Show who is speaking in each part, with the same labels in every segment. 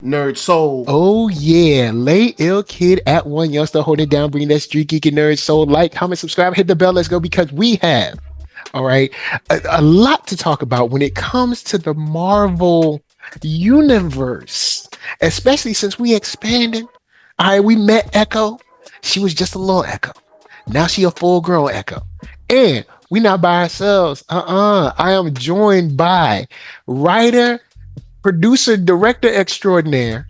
Speaker 1: Nerd Soul.
Speaker 2: Oh yeah, Lay Ill Kid at OneYoungsta holding it down, bringing that street geek and nerd soul. Like, comment, subscribe, hit the bell. Let's go because we have, all right, a lot to talk about when it comes to the Marvel universe, especially since we expanded. All right, we met Echo. She was just a little Echo. Now she a full-grown Echo, and we not by ourselves. I am joined by writer, producer, director extraordinaire,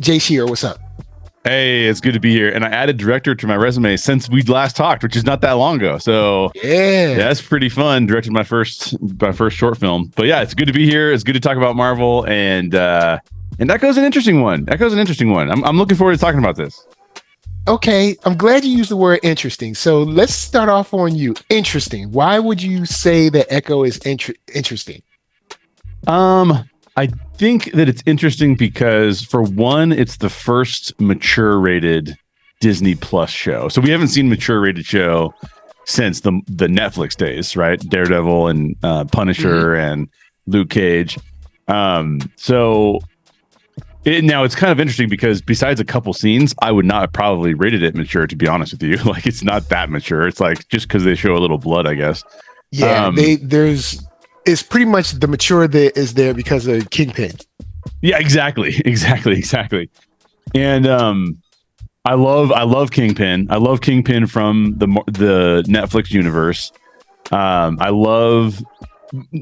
Speaker 2: Jay Sherer. What's up?
Speaker 3: Hey, it's good to be here. And I added director to my resume since we last talked, which is not that long ago. So yeah, that's pretty fun. Directed my first short film. But yeah, it's good to be here. It's good to talk about Marvel, and Echo's an interesting one. I'm looking forward to talking about this.
Speaker 2: Okay, I'm glad you used the word interesting. So let's start off on you. Interesting. Why would you say that Echo is interesting?
Speaker 3: I think that it's interesting because, for one, it's the first mature rated Disney Plus show. So we haven't seen mature rated show since the Netflix days, right? Daredevil and Punisher and Luke Cage. So now it's kind of interesting because besides a couple scenes, I would not have probably rated it mature, to be honest with you. Like, it's not that mature. It's like just because they show a little blood, I guess.
Speaker 2: Yeah, it's pretty much the mature that is there because of Kingpin.
Speaker 3: Yeah, exactly. And I love Kingpin. I love Kingpin from the Netflix universe.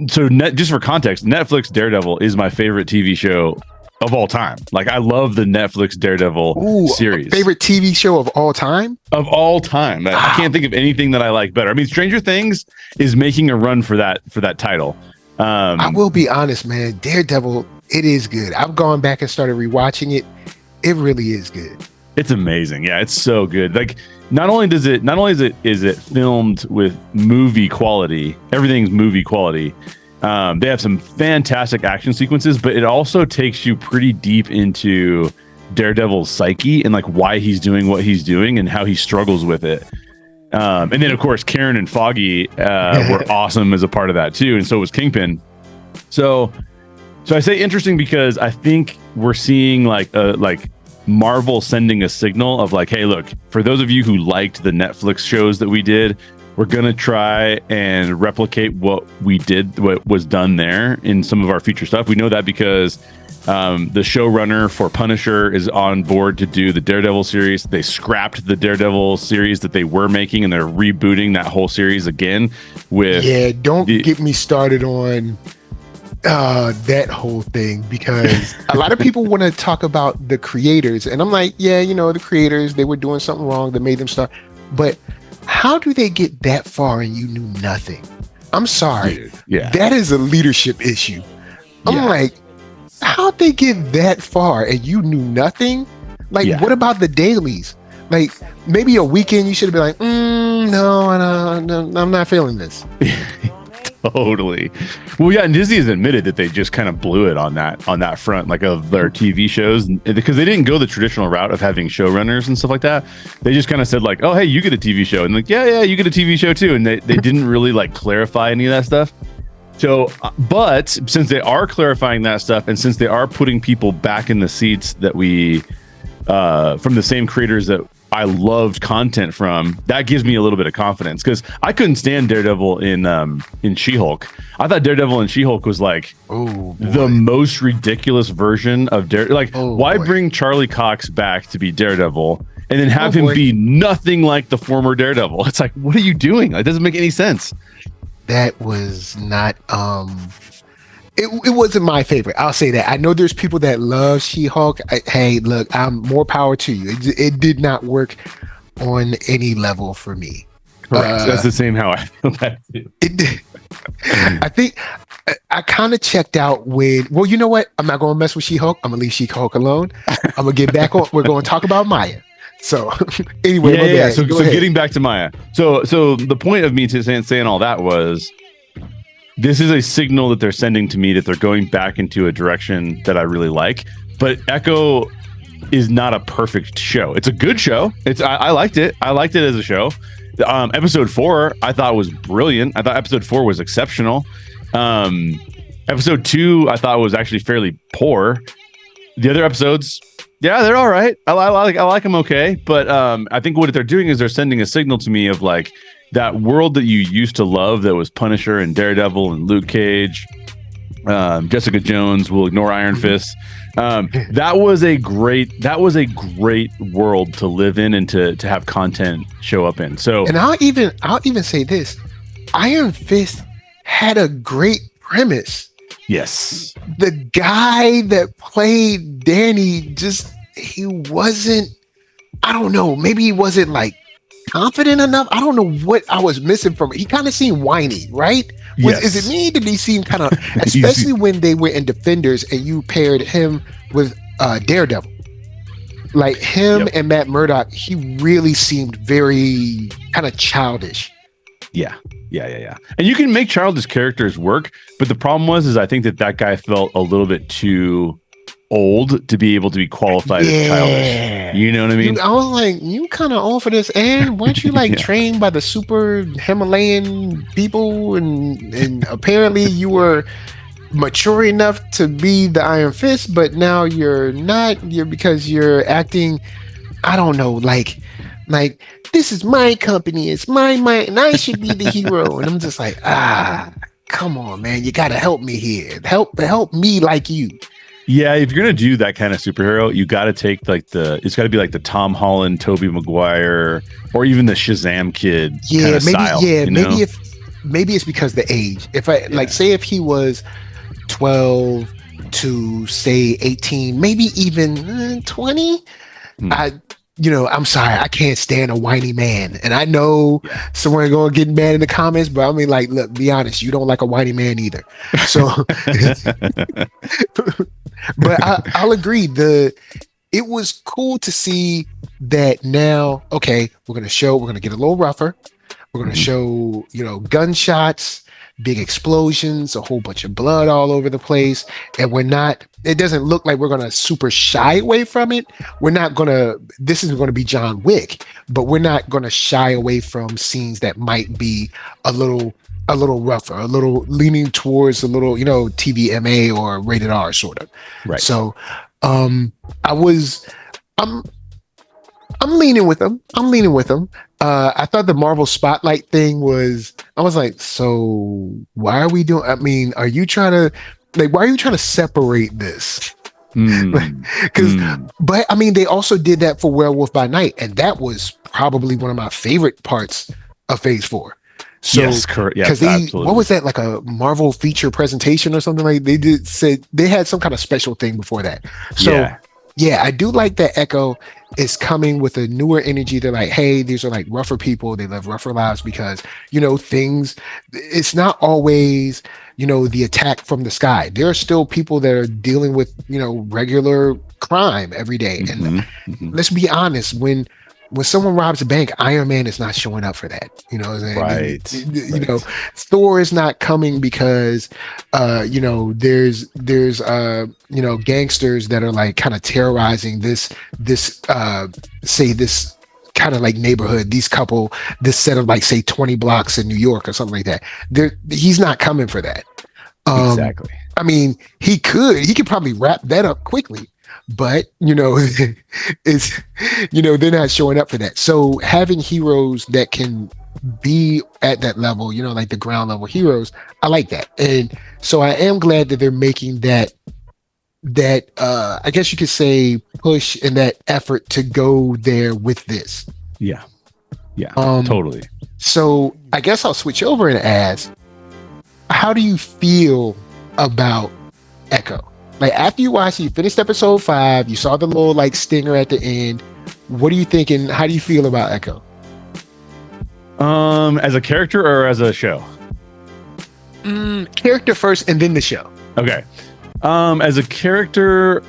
Speaker 3: Just for context, Netflix Daredevil is my favorite TV show of all time. Like, I love the Netflix Daredevil series.
Speaker 2: Favorite TV show of all time?
Speaker 3: Of all time. Wow. I can't think of anything that I like better. I mean, Stranger Things is making a run for that title.
Speaker 2: I will be honest, man. Daredevil, it is good. I've gone back and started rewatching it. It really is good.
Speaker 3: It's amazing. Yeah, it's so good. Like, not only is it filmed with movie quality, everything's movie quality. They have some fantastic action sequences, but it also takes you pretty deep into Daredevil's psyche and like why he's doing what he's doing and how he struggles with it. And then, of course, Karen and Foggy were awesome as a part of that too, and so was Kingpin. So I say interesting because I think we're seeing like Marvel sending a signal of like, hey, look, for those of you who liked the Netflix shows that we did, we're going to try and replicate what was done there in some of our future stuff. We know that because the showrunner for Punisher is on board to do the Daredevil series. They scrapped the Daredevil series that they were making, and they're rebooting that whole series again with...
Speaker 2: Yeah, don't get me started on that whole thing, because a lot of people want to talk about the creators, and I'm like, yeah, the creators, they were doing something wrong that made them start. But how do they get that far and you knew nothing? I'm sorry. Dude, yeah. That is a leadership issue. I'm like, how'd they get that far and you knew nothing? Like, what about the dailies? Like, maybe a weekend you should have been like, no, I'm not feeling this.
Speaker 3: Totally. Well, yeah, and Disney has admitted that they just kind of blew it on that front, like of their TV shows, because they didn't go the traditional route of having showrunners and stuff like that. They just kind of said like, oh, hey, you get a TV show, and like, yeah, you get a TV show too, and they didn't really like clarify any of that stuff. So, but since they are clarifying that stuff, and since they are putting people back in the seats that we from the same creators that I loved content from, that gives me a little bit of confidence, because I couldn't stand Daredevil in She-Hulk. I thought Daredevil in She-Hulk was like the most ridiculous version of Daredevil. Like, why bring Charlie Cox back to be Daredevil and then have him be nothing like the former Daredevil? It's like, what are you doing? It doesn't make any sense.
Speaker 2: That was not it wasn't my favorite. I'll say that. I know there's people that love She-Hulk. Hey, look, I'm more power to you. It did not work on any level for me.
Speaker 3: Correct. That's the same how I feel about it too.
Speaker 2: I think I kind of checked out with, well, you know what? I'm not going to mess with She-Hulk. I'm going to leave She-Hulk alone. I'm going to get back on. We're going to talk about Maya. So anyway,
Speaker 3: So getting back to Maya. So the point of me saying all that was, this is a signal that they're sending to me that they're going back into a direction that I really like. But Echo is not a perfect show. It's a good show. I liked it. I liked it as a show. Episode 4 I thought was brilliant. I thought episode 4 was exceptional. Episode 2 I thought was actually fairly poor. The other episodes, yeah, they're all right. I like them okay, but I think what they're doing is they're sending a signal to me of like that world that you used to love, that was Punisher and Daredevil and Luke Cage, Jessica Jones. We'll ignore Iron Fist. That was a great world to live in and to have content show up in. So,
Speaker 2: and I'll even say this: Iron Fist had a great premise.
Speaker 3: yes,
Speaker 2: The guy that played Danny he wasn't, I don't know, maybe he wasn't like confident enough. I don't know what I was missing from it. He kind of seemed whiny, right?
Speaker 3: Yes.
Speaker 2: Is it me? Did he seem kind of, especially when they were in Defenders and you paired him with Daredevil? Like him and Matt Murdock, he really seemed very kind of childish.
Speaker 3: Yeah. And you can make childish characters work, but the problem is I think that guy felt a little bit too old to be able to be qualified as childish. You know what I mean?
Speaker 2: I was like, you kind of old for this, and weren't you like trained by the super Himalayan people, and apparently you were mature enough to be the Iron Fist, but now you're not. Because you're acting, I don't know, like this is my company, it's my and I should be the hero. And I'm just like, come on, man, you gotta help me here. Help me like you.
Speaker 3: Yeah, if you're gonna do that kind of superhero, you got to take like it's got to be like the Tom Holland, Tobey Maguire, or even the Shazam kid.
Speaker 2: Yeah,
Speaker 3: kind of
Speaker 2: maybe.
Speaker 3: Style,
Speaker 2: Yeah, maybe it's because the age. If I like, say if he was 12 to say 18, maybe even 20, I'm sorry, I can't stand a whiny man. And I know someone going to get mad in the comments, but I mean, like, look, be honest, you don't like a whiny man either. So, but I'll agree. It was cool to see that now, okay, we're going to get a little rougher. We're going to show, gunshots, big explosions, a whole bunch of blood all over the place. And it doesn't look like we're going to super shy away from it. This isn't going to be John Wick, but we're not going to shy away from scenes that might be a little rougher, a little leaning towards a little, TVMA or rated R sort of.
Speaker 3: Right.
Speaker 2: So, I'm leaning with them. I thought the Marvel Spotlight thing I was like, so why are we doing, why are you trying to separate this? But I mean, they also did that for Werewolf by Night, and that was probably one of my favorite parts of Phase 4. So,
Speaker 3: yes, correct. Yeah,
Speaker 2: absolutely. What was that, like a Marvel feature presentation or something? Like they had some kind of special thing before that. So yeah, I do like that Echo is coming with a newer energy. They're like, hey, these are like rougher people. They live rougher lives because, it's not always, the attack from the sky. There are still people that are dealing with, regular crime every day. And let's be honest, when someone robs a bank, Iron Man is not showing up for that. You know what I'm saying? Right. Thor is not coming because there's gangsters that are like kind of terrorizing this kind of like neighborhood, this set of like say 20 blocks in New York or something like that. He's not coming for that.
Speaker 3: Exactly.
Speaker 2: I mean, he could probably wrap that up quickly. But they're not showing up for that. So having heroes that can be at that level, like the ground level heroes, I like that. And so I am glad that they're making that I guess you could say push and that effort to go there with this.
Speaker 3: Yeah, totally.
Speaker 2: So I guess I'll switch over and ask, how do you feel about Echo? Like after you finished episode 5, you saw the little like stinger at the end. What are you thinking? How do you feel about Echo?
Speaker 3: As a character or as a show?
Speaker 2: Character first and then the show.
Speaker 3: Okay. As a character,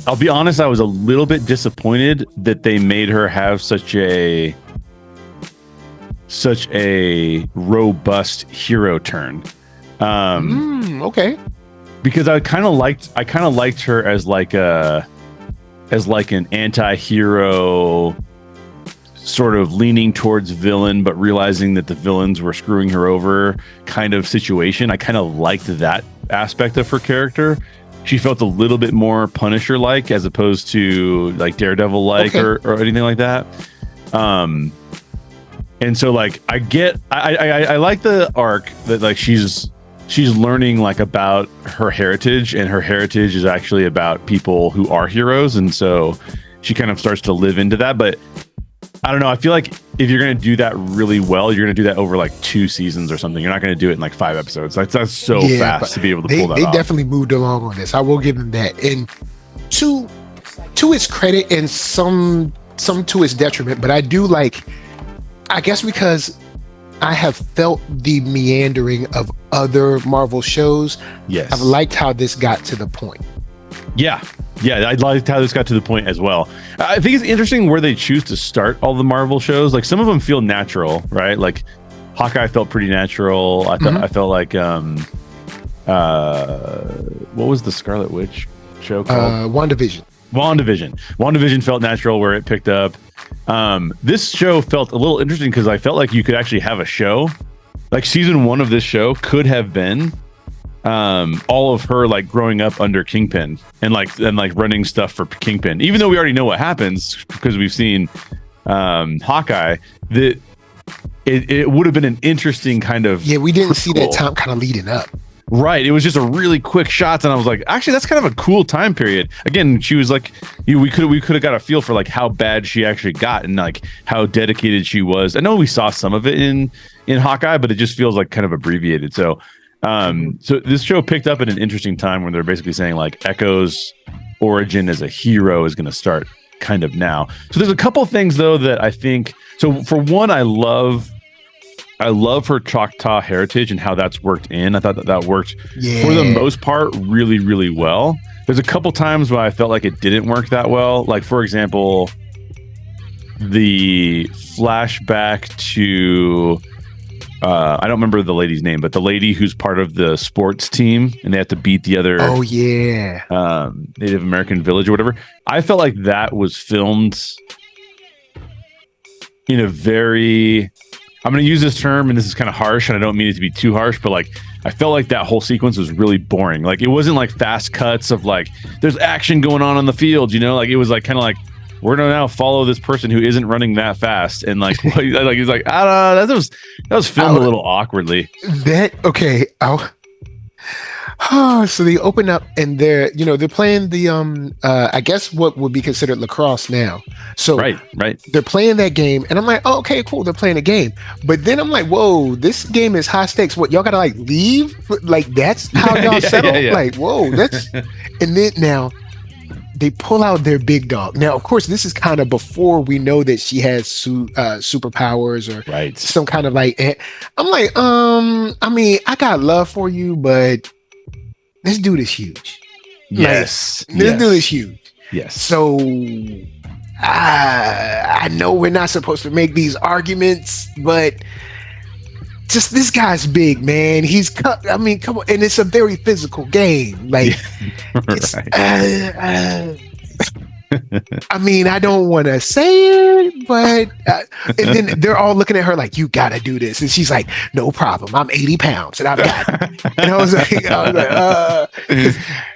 Speaker 3: I'll be honest, I was a little bit disappointed that they made her have such a robust hero turn.
Speaker 2: Okay.
Speaker 3: Because I kind of liked her as like an anti-hero, sort of leaning towards villain, but realizing that the villains were screwing her over kind of situation. I kind of liked that aspect of her character. she felt a little bit more Punisher like as opposed to like Daredevil like or anything like that. And so like I like the arc that like she's learning like about her heritage, and her heritage is actually about people who are heroes, and so she kind of starts to live into that. But I don't know, I feel like if you're going to do that really well, you're going to do that over like 2 seasons or something. You're not going to do it in like 5 episodes. That's so fast to be able to pull that off.
Speaker 2: They definitely moved along on this. I will give them that. And to its credit and some to its detriment, but I do like, I guess because I have felt the meandering of other Marvel shows.
Speaker 3: Yes.
Speaker 2: I've liked how this got to the point.
Speaker 3: Yeah, I liked how this got to the point as well. I think it's interesting where they choose to start all the Marvel shows. Like some of them feel natural, right? Like Hawkeye felt pretty natural. I felt like what was the Scarlet Witch show called? WandaVision felt natural where it picked up. This show felt a little interesting because I felt like you could actually have a show. Like season 1 of this show could have been all of her like growing up under Kingpin and running stuff for Kingpin, even though we already know what happens because we've seen Hawkeye. It would have been an interesting kind of
Speaker 2: we didn't see that time kind of leading up.
Speaker 3: Right, it was just a really quick shots, and I was like, actually, that's kind of a cool time period. Again, she was like, we could have got a feel for like how bad she actually got and like how dedicated she was. I know we saw some of it in Hawkeye, but it just feels like kind of abbreviated. So this show picked up at an interesting time when they're basically saying like Echo's origin as a hero is going to start kind of now. So there's a couple things though that I think. So for one, I love her Choctaw heritage and how that's worked in. I thought that worked for the most part really, really well. There's a couple times where I felt like it didn't work that well. Like, for example, the flashback to, I don't remember the lady's name, but the lady who's part of the sports team and they have to beat the other Native American village or whatever. I felt like that was filmed in a very... I'm going to use this term, and this is kind of harsh, and I don't mean it to be too harsh, but like I felt like that whole sequence was really boring. Like it wasn't like fast cuts of like there's action going on the field, you know? Like it was like kind of like we're going to now follow this person who isn't running that fast, and like he's like I don't know, that was filmed a little awkwardly.
Speaker 2: So they open up and they're playing the I guess what would be considered lacrosse now. So
Speaker 3: right.
Speaker 2: They're playing that game and I'm like, oh, okay, cool. They're playing a game. But then I'm like, whoa, this game is high stakes. What, y'all gotta like leave? Like that's how y'all settle? Yeah. Like, whoa, that's and then now they pull out their big dog. Now, of course, this is kind of before we know that she has superpowers or some kind of like. I'm like, I mean, I got love for you, but this dude is huge.
Speaker 3: Yes.
Speaker 2: This dude is huge.
Speaker 3: Yes.
Speaker 2: So I know we're not supposed to make these arguments, but just this guy's big, man. I mean, come on. And it's a very physical game. Like, I mean, I don't want to say it, but and then they're all looking at her like, you got to do this. And she's like, no problem. I'm 80 pounds and I've got it. And I was like, I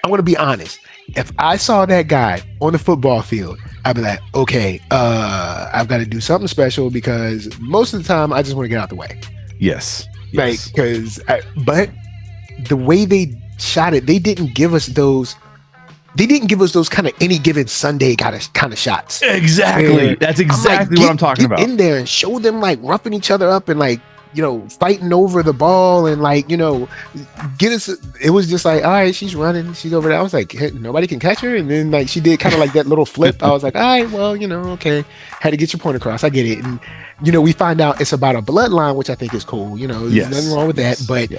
Speaker 2: want to be honest. If I saw that guy on the football field, I'd be like, okay, I've got to do something special because most of the time I just want to get out the way.
Speaker 3: Yes.
Speaker 2: Like, but the way they shot it, they didn't give us those kind of any given Sunday kind of shots.
Speaker 3: Exactly. That's exactly what I'm talking about.
Speaker 2: In there and show them like roughing each other up and like, fighting over the ball and like, get us. It was just like, all right, she's running. She's over there. I was like, hey, nobody can catch her. And then like, she did kind of like that little flip. I was like, all right, well, okay. Had to get your point across. I get it. And, we find out it's about a bloodline, which I think is cool. There's nothing wrong with that. But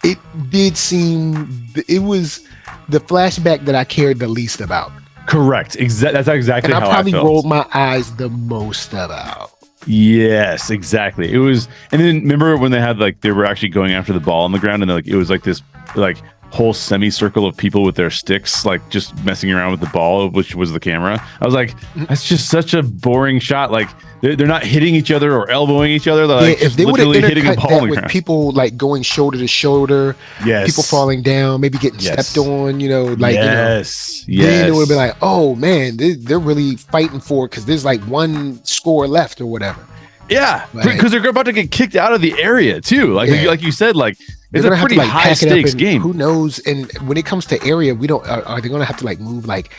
Speaker 2: it did seem, it was the flashback that I cared the least about.
Speaker 3: Correct. That's exactly how I felt.
Speaker 2: And I probably rolled my eyes the most about.
Speaker 3: Yes, exactly. It was, and then remember when they had like they were actually going after the ball on the ground, and like it was like this like whole semicircle of people with their sticks, like just messing around with the ball, which was the camera. I was like, that's just such a boring shot. Like they're not hitting each other or elbowing each other. They're like,
Speaker 2: if they would have
Speaker 3: hitting a ball
Speaker 2: that with people like going shoulder to shoulder, people falling down, maybe getting stepped on, like then it would be like, oh man, they're really fighting for it because there's like one score left or whatever.
Speaker 3: Yeah, because they're about to get kicked out of the area too. Like you said, like it's a pretty high stakes game.
Speaker 2: Who knows? And when it comes to area, we don't. Are they going to have to like move like,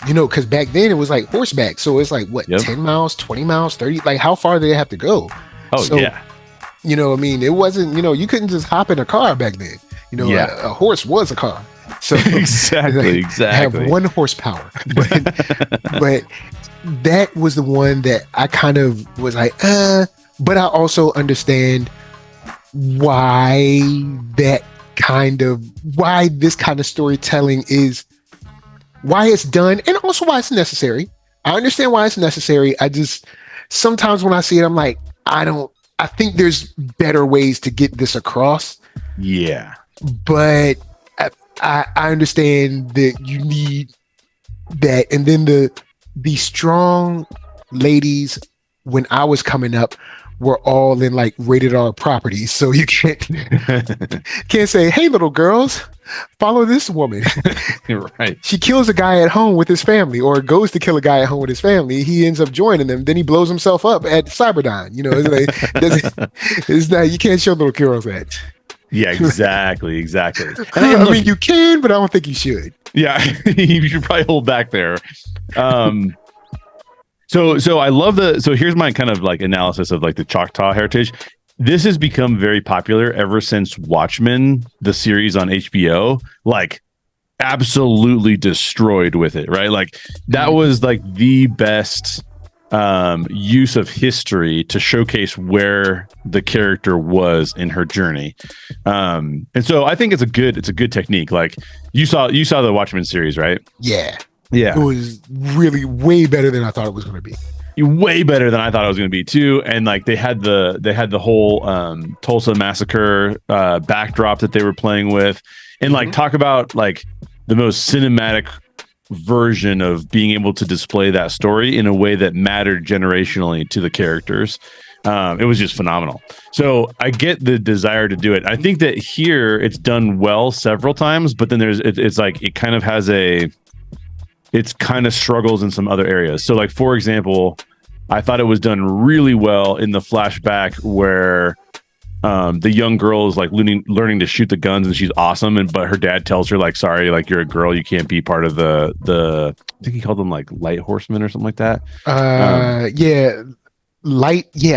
Speaker 2: because back then it was like horseback, so it's like what 10 miles, 20 miles, 30. Like how far do they have to go? It wasn't. You couldn't just hop in a car back then. A horse was a car. So
Speaker 3: exactly.
Speaker 2: Have 1 horsepower, but that was the one that I kind of was like, but I also understand why this kind of storytelling is why it's done, and also why it's necessary. I understand why it's necessary. I just sometimes when I see it, I'm like, I think there's better ways to get this across.
Speaker 3: Yeah,
Speaker 2: but I understand that you need that, and then the strong ladies when I was coming up were all in like rated R properties, so you can't say, hey little girls, follow this woman.
Speaker 3: Right,
Speaker 2: she kills a guy at home with his family, or goes to kill a guy at home with his family. He ends up joining them, then he blows himself up at Cyberdyne. It's like it's not, you can't show little girls that.
Speaker 3: Yeah, exactly.
Speaker 2: I mean, you can, but I don't think you should.
Speaker 3: Yeah, you should probably hold back there. So I love so here's my kind of like analysis of like the Choctaw heritage. This has become very popular ever since Watchmen, the series on HBO, like absolutely destroyed with it, right? Like that was like the best use of history to showcase where the character was in her journey. And so I think it's a good technique. Like you saw the Watchmen series, right?
Speaker 2: Yeah.
Speaker 3: It
Speaker 2: was really way better than I thought it was going to be.
Speaker 3: Way better than I thought it was going to be too. And like they had the whole Tulsa massacre backdrop that they were playing with, and like talk about like the most cinematic version of being able to display that story in a way that mattered generationally to the characters. It was just phenomenal. So I get the desire to do it. I think that here it's done well several times, but then it's like it kind of has it's kind of struggles in some other areas. So like, for example, I thought it was done really well in the flashback where the young girl is like learning to shoot the guns, and she's awesome. But her dad tells her like, sorry, like you're a girl, you can't be part of the I think he called them like light horsemen or something like that.
Speaker 2: I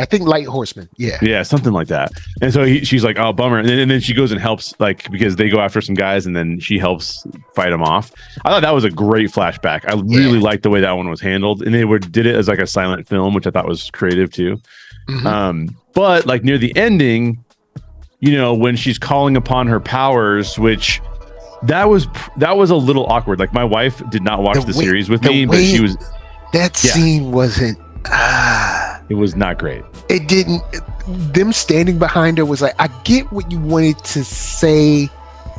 Speaker 2: think light horsemen.
Speaker 3: Yeah, something like that. And so she's like, oh, bummer. And then she goes and helps, like, because they go after some guys, and then she helps fight them off. I thought that was a great flashback. I really liked the way that one was handled, and they did it as like a silent film, which I thought was creative too. But like near the ending, when she's calling upon her powers, which that was a little awkward. Like my wife did not watch the series with me, but she was.
Speaker 2: That scene wasn't.
Speaker 3: It was not great.
Speaker 2: It didn't. Them standing behind her was like, I get what you wanted to say.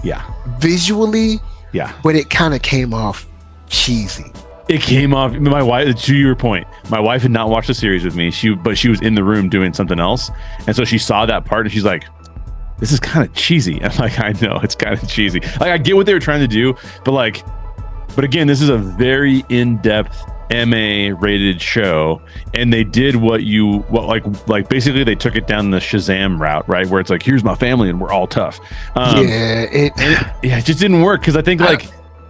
Speaker 3: Yeah.
Speaker 2: Visually.
Speaker 3: Yeah.
Speaker 2: But it kind of came off cheesy.
Speaker 3: It came off. My wife, to your point, my wife had not watched the series with me. But she was in the room doing something else, and so she saw that part, and she's like, "This is kind of cheesy." I'm like, "I know it's kind of cheesy. Like, I get what they were trying to do, but again, this is a very in-depth MA rated show, and they did like basically they took it down the Shazam route, right, where it's like, here's my family and we're all tough. It just didn't work, because I think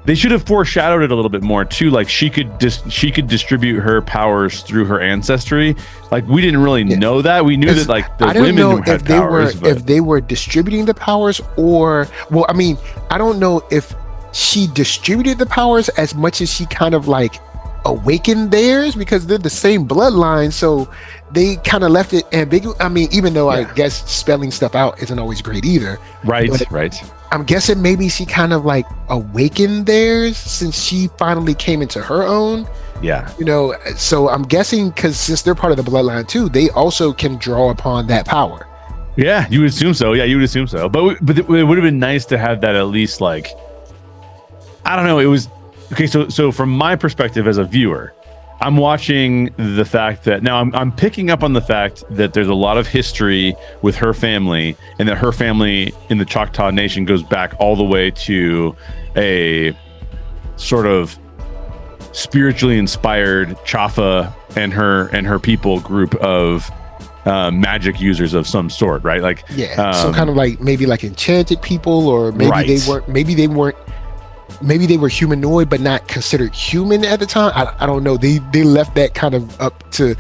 Speaker 3: they should have foreshadowed it a little bit more too. Like she could distribute her powers through her ancestry. Like we didn't really know that. We knew that like the women had powers,
Speaker 2: if they were distributing the powers, or I mean, I don't know if she distributed the powers as much as she kind of like awakened theirs, because they're the same bloodline, so they kind of left it ambiguous. I mean, even though I guess spelling stuff out isn't always great either. Right. I'm guessing maybe she kind of like awakened theirs since she finally came into her own.
Speaker 3: Yeah.
Speaker 2: So I'm guessing, because since they're part of the bloodline too, they also can draw upon that power.
Speaker 3: Yeah, you would assume so. Yeah, you would assume so. But it would have been nice to have that at least, like, I don't know. It was okay. So from my perspective as a viewer, I'm watching the fact that now I'm picking up on the fact that there's a lot of history with her family, and that her family in the Choctaw Nation goes back all the way to a sort of spiritually inspired Chafa and her people group of magic users of some sort, right? Like,
Speaker 2: some kind of like maybe like enchanted people, or maybe
Speaker 3: Right.
Speaker 2: maybe they were humanoid but not considered human at the time. I don't know. They left that kind of up to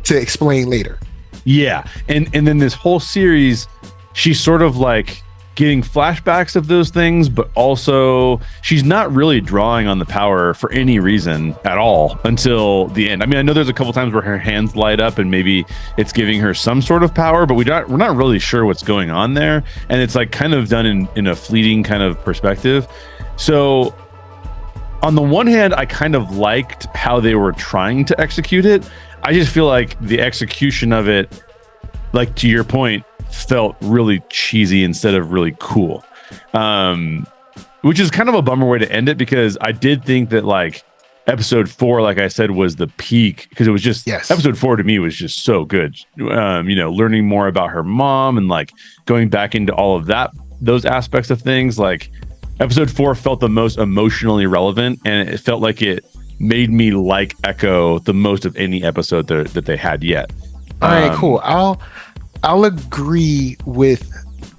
Speaker 2: explain later.
Speaker 3: Yeah, and then this whole series, she's sort of like getting flashbacks of those things, but also she's not really drawing on the power for any reason at all until the end. I mean, I know there's a couple times where her hands light up and maybe it's giving her some sort of power, but we're not really sure what's going on there, and it's like kind of done in a fleeting kind of perspective. So on the one hand, I kind of liked how they were trying to execute it. I just feel like the execution of it, like to your point, felt really cheesy instead of really cool, which is kind of a bummer way to end it, because I did think that like episode 4, like I said, was the peak, because it was just episode 4 to me was just so good. Learning more about her mom and like going back into all of those aspects of things. Like episode 4 felt the most emotionally relevant, and it felt like it made me like Echo the most of any episode that they had yet.
Speaker 2: All right, cool. I'll agree with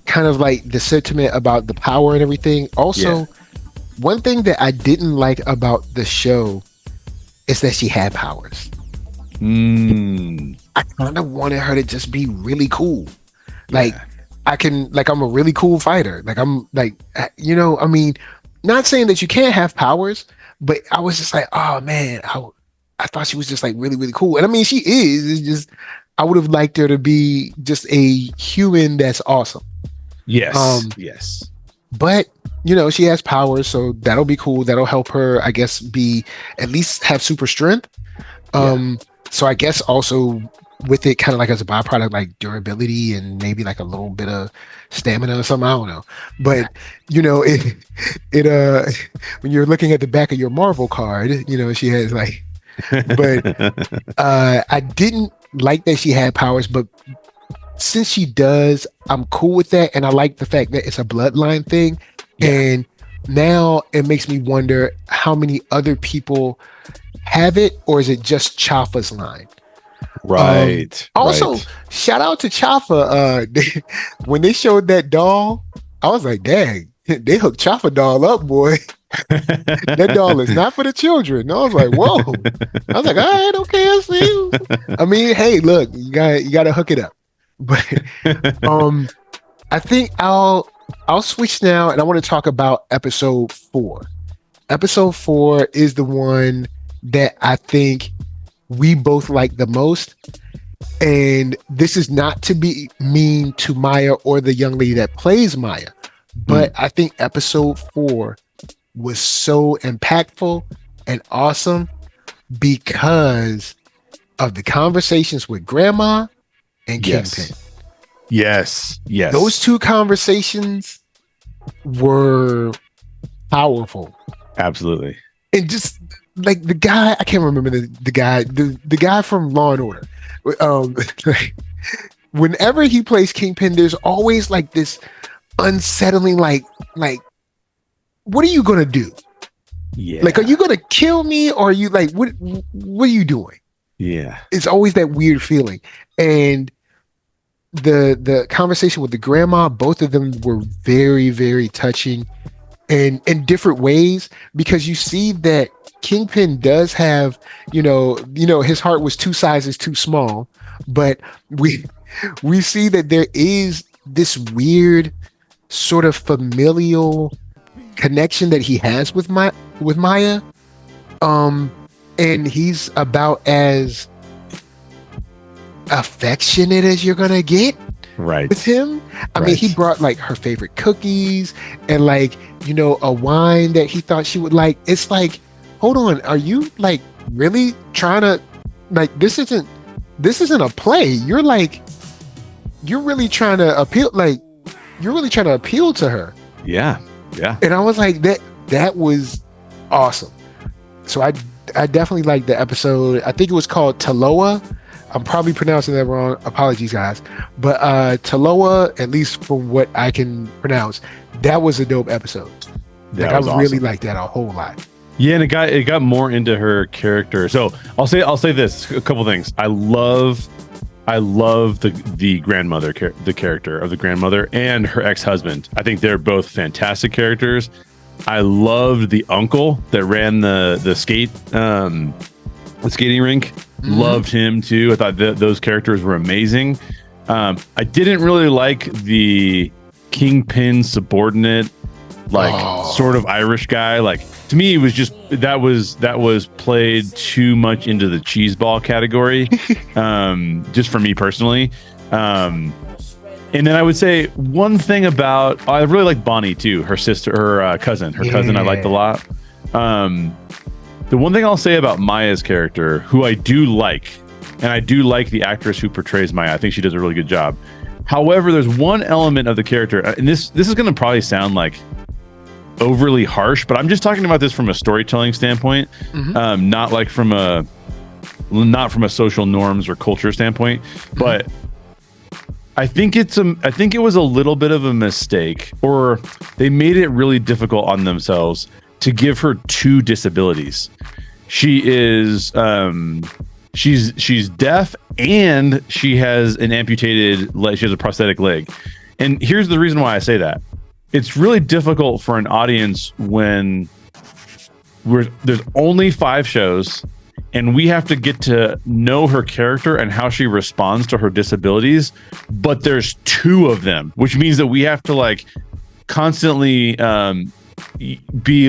Speaker 2: kind of like the sentiment about the power and everything. Also, one thing that I didn't like about the show is that she had powers. I kind of wanted her to just be really cool. Like, I'm a really cool fighter. Like, I'm like, I mean, not saying that you can't have powers, but I was just like, oh man, I thought she was just like really, really cool. And I mean, she is. It's just, I would have liked her to be just a human that's awesome.
Speaker 3: Yes. Yes.
Speaker 2: But, she has powers, so that'll be cool. That'll help her, I guess, at least have super strength. So I guess also with it kind of like as a byproduct, like durability and maybe like a little bit of stamina or something. I don't know. But, when you're looking at the back of your Marvel card, she has like, but I didn't like that she had powers, but since she does, I'm cool with that, and I like the fact that it's a bloodline thing. And now it makes me wonder how many other people have it, or is it just Chafa's line?
Speaker 3: Right.
Speaker 2: Also, shout out to Chafa. When they showed that doll, I was like, dang, they hooked Chafa doll up, boy. That doll is not for the children. I was like, whoa. I was like, all right, okay, I see you. I mean, hey, look, you got to hook it up. But I think I'll switch now, and I want to talk about episode 4. Episode 4 is the one that I think we both like the most. And this is not to be mean to Maya or the young lady that plays Maya, but I think episode 4 was so impactful and awesome because of the conversations with Grandma and Kingpin.
Speaker 3: Yes.
Speaker 2: Those two conversations were powerful.
Speaker 3: Absolutely.
Speaker 2: And just like the guy, I can't remember the guy from Law and Order. Whenever he plays Kingpin, there's always like this unsettling, like, what are you gonna do? Yeah. Like, are you gonna kill me, or are you like, what are you doing?
Speaker 3: Yeah.
Speaker 2: It's always that weird feeling. And the conversation with the grandma, both of them were very, very touching, and in different ways, because you see that Kingpin does have, his heart was 2 sizes too small, but we see that there is this weird sort of familial connection that he has with Maya, and he's about as affectionate as you're gonna get with him. I mean, he brought like her favorite cookies and like, a wine that he thought she would like. It's like, hold on, are you like really trying to, like, this isn't a play. You're like you're really trying to appeal, like you're really trying to appeal to her.
Speaker 3: Yeah.
Speaker 2: And I was like, that was awesome. So I definitely liked the episode. I think it was called Taloa. I'm probably pronouncing that wrong. Apologies, guys. But Taloa, at least from what I can pronounce, that was a dope episode. Like, I really liked that a whole lot.
Speaker 3: Yeah, and it got more into her character. So I'll say this, a couple things. I love the grandmother, the character of the grandmother, and her ex-husband. I think they're both fantastic characters. I loved the uncle that ran the skating rink. Mm-hmm. Loved him too. I thought those characters were amazing. I didn't really like the Kingpin subordinate, sort of Irish guy. Like, to me, it was just that was played too much into the cheeseball category. Just for me personally. And then I would say one thing about, I really like Bonnie too, her cousin I liked a lot. The one thing I'll say about Maya's character, who I do like, and I do like the actress who portrays Maya. I think she does a really good job. However, there's one element of the character, and this is going to probably sound like overly harsh, but I'm just talking about this from a storytelling standpoint, not from a social norms or culture standpoint. But I think it was a little bit of a mistake, or they made it really difficult on themselves to give her two disabilities. She is she's deaf, and she has an amputated leg. She has a prosthetic leg. And here's the reason why I say that. It's really difficult for an audience when there's only 5 shows, and we have to get to know her character and how she responds to her disabilities, but there's 2 of them, which means that we have to constantly be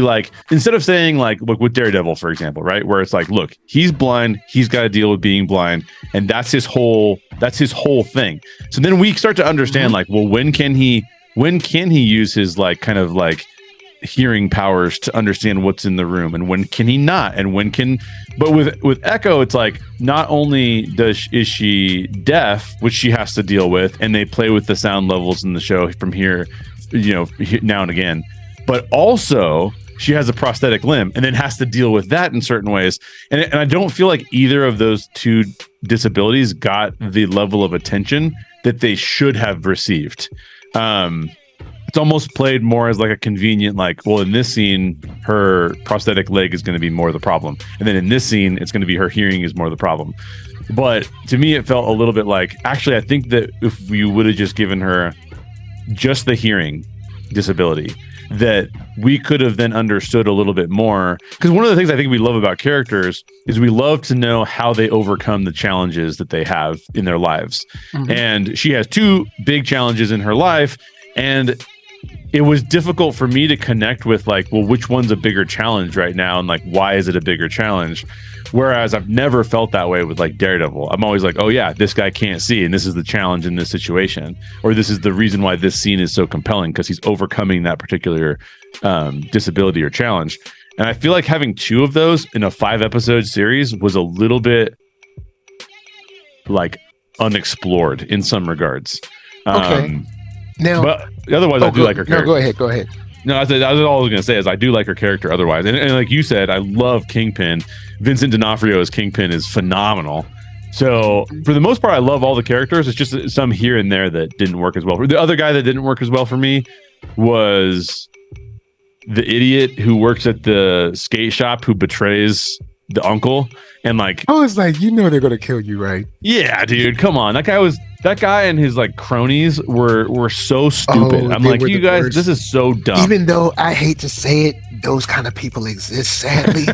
Speaker 3: instead of saying look, with Daredevil, for example, right, where it's look, he's blind, he's got to deal with being blind, and that's his whole thing. So then we start to understand well, when can he use his hearing powers to understand what's in the room, and when can he not, and but with Echo, it's not only is she deaf, which she has to deal with, and they play with the sound levels in the show from here, now and again, but also she has a prosthetic limb and then has to deal with that in certain ways. And I don't feel like either of those 2 disabilities got the level of attention that they should have received. It's almost played more as a convenient, well, in this scene, her prosthetic leg is going to be more the problem. And then in this scene, it's going to be her hearing is more the problem. But to me, it felt a little bit actually, I think that if we would have just given her just the hearing disability, that we could have then understood a little bit more. Because one of the things I think we love about characters is we love to know how they overcome the challenges that they have in their lives. And she has 2 big challenges in her life, and it was difficult for me to connect with well, which one's a bigger challenge right now, and why is it a bigger challenge? Whereas I've never felt that way with Daredevil. I'm always oh yeah, this guy can't see, and this is the challenge in this situation, or this is the reason why this scene is so compelling, because he's overcoming that particular disability or challenge. And I feel like having 2 of those in a 5-episode series was a little bit unexplored in some regards.
Speaker 2: Okay. Now,
Speaker 3: but otherwise, I do like her character.
Speaker 2: No, go ahead.
Speaker 3: No, that's all I was going to say is I do like her character otherwise. And like you said, I love Kingpin. Vincent D'Onofrio as Kingpin is phenomenal. So for the most part, I love all the characters. It's just some here and there that didn't work as well. The other guy that didn't work as well for me was the idiot who works at the skate shop who betrays the uncle. And I
Speaker 2: was they're going to kill you, right?
Speaker 3: Yeah, dude, come on. That guy and his cronies were so stupid. I'm you guys, worst. This is so dumb.
Speaker 2: Even though I hate to say it, those kind of people exist, sadly.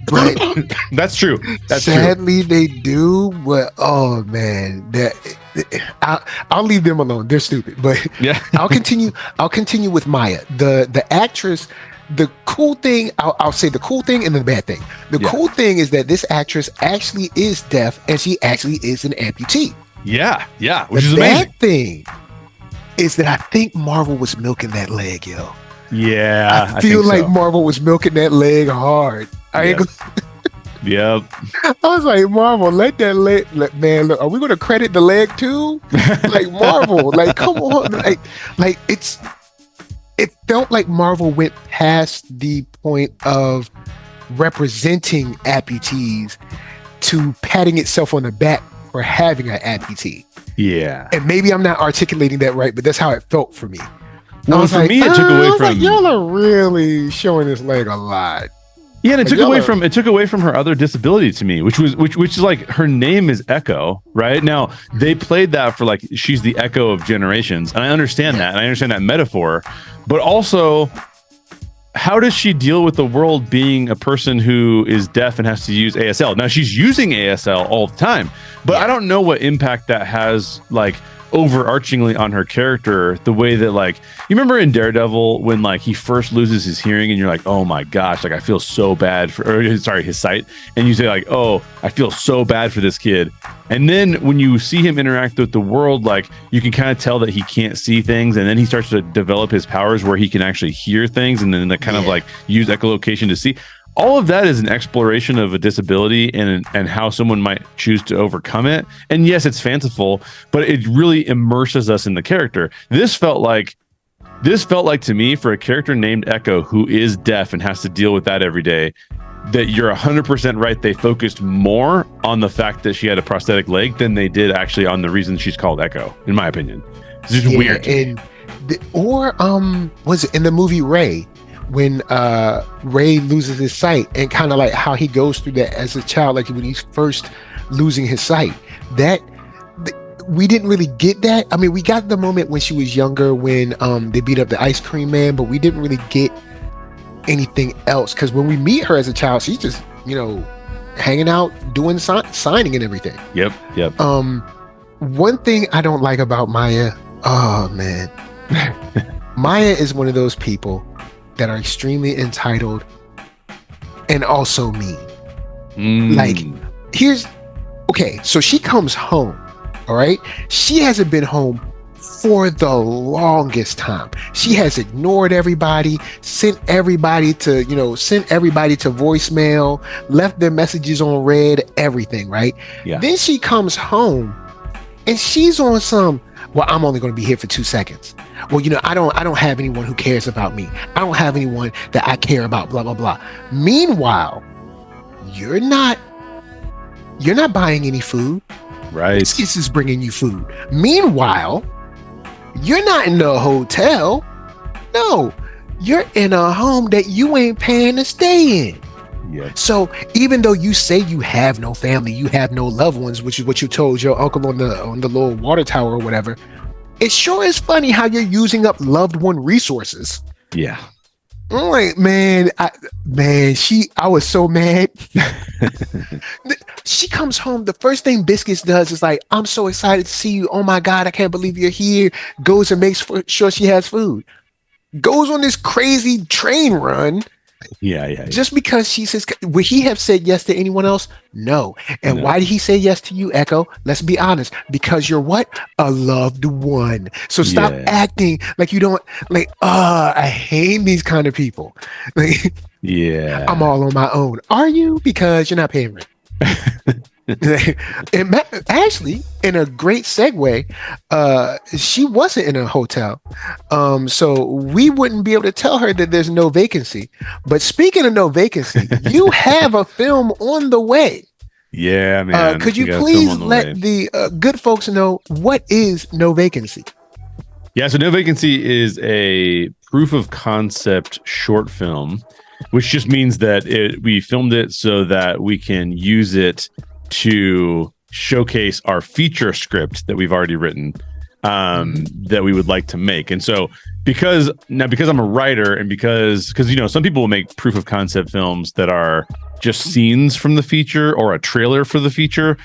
Speaker 2: But
Speaker 3: that's true.
Speaker 2: Sadly, they do. But oh man, I'll leave them alone. They're stupid. But yeah, I'll continue with Maya, the actress. The cool thing, I'll say the cool thing and the bad thing. The cool thing is that this actress actually is deaf, and she actually is an amputee.
Speaker 3: Yeah, which is amazing.
Speaker 2: The bad thing is that I think Marvel was milking that leg, yo.
Speaker 3: Yeah,
Speaker 2: I feel like Marvel was milking that leg hard.
Speaker 3: Yep.
Speaker 2: I was like, Marvel, let that leg, man. Look, are we going to credit the leg too? Like Marvel, like come on, like it felt like Marvel went past the point of representing amputees to patting itself on the back for having an amputee.
Speaker 3: Yeah.
Speaker 2: And maybe I'm not articulating that right, but that's how it felt for me.
Speaker 3: Well, for me, it took away from
Speaker 2: y'all are really showing this leg a lot.
Speaker 3: Yeah, and it took away from her other disability to me, which is like her name is Echo, right? Now they played that for like she's the echo of generations, and I understand that, and I understand that metaphor, but also, how does she deal with the world being a person who is deaf and has to use ASL? Now she's using ASL all the time, but I don't know what impact that has, like, overarchingly on her character. The way that, like, you remember in Daredevil when like he first loses his hearing and you're like, oh my gosh, like I feel so bad for, or sorry, his sight, and you say like, oh, I feel so bad for this kid. And then when you see him interact with the world, like you can kind of tell that he can't see things, and then he starts to develop his powers where he can actually hear things, and then kind of like use echolocation to see. All of that is an exploration of a disability and how someone might choose to overcome it. And yes, it's fanciful, but it really immerses us in the character. This felt like to me, for a character named Echo who is deaf and has to deal with that every day, that you're 100% right. They focused more on the fact that she had a prosthetic leg than they did actually on the reason she's called Echo, in my opinion. It's just weird.
Speaker 2: Was it in the movie Ray? When Ray loses his sight, and kind of like how he goes through that as a child, like when he's first losing his sight, that we didn't really get that. I mean, we got the moment when she was younger when they beat up the ice cream man, but we didn't really get anything else, because when we meet her as a child, she's just, you know, hanging out, doing signing and everything.
Speaker 3: Yep.
Speaker 2: One thing I don't like about Maya, oh man, Maya is one of those people that are extremely entitled and also mean. Like, so she comes home, all right? She hasn't been home for the longest time. She has ignored everybody, sent everybody to voicemail, left their messages on red, everything, right? Yeah. Then she comes home and she's on some, well, I'm only going to be here for 2 seconds. Well, you know, I don't have anyone who cares about me. I don't have anyone that I care about, blah, blah, blah. Meanwhile, you're not buying any food.
Speaker 3: Right.
Speaker 2: This is bringing you food. Meanwhile, you're not in a hotel. No, you're in a home that you ain't paying to stay in. Yeah. So even though you say you have no family, you have no loved ones, which is what you told your uncle on the little water tower or whatever, it sure is funny how you're using up loved one resources.
Speaker 3: Yeah.
Speaker 2: I'm like, man, I was so mad. She comes home. The first thing Biscuits does is like, I'm so excited to see you. Oh my God, I can't believe you're here. Goes and makes sure she has food. Goes on this crazy train run. Yeah. Just because she says, would he have said yes to anyone else? No. And why did he say yes to you, Echo? Let's be honest. Because you're what? A loved one. So stop acting like you don't, like, I hate these kind of people. Like, I'm all on my own. Are you? Because you're not paying rent. And actually, in a great segue, she wasn't in a hotel, so we wouldn't be able to tell her that there's no vacancy. But speaking of no vacancy, you have a film on the way.
Speaker 3: Yeah, man.
Speaker 2: Could you please let the good folks know what is No Vacancy?
Speaker 3: Yeah, so No Vacancy is a proof of concept short film, which just means that we filmed it so that we can use it to showcase our feature script that we've already written, that we would like to make. And so because I'm a writer, and because you know, some people will make proof of concept films that are just scenes from the feature or a trailer for the feature.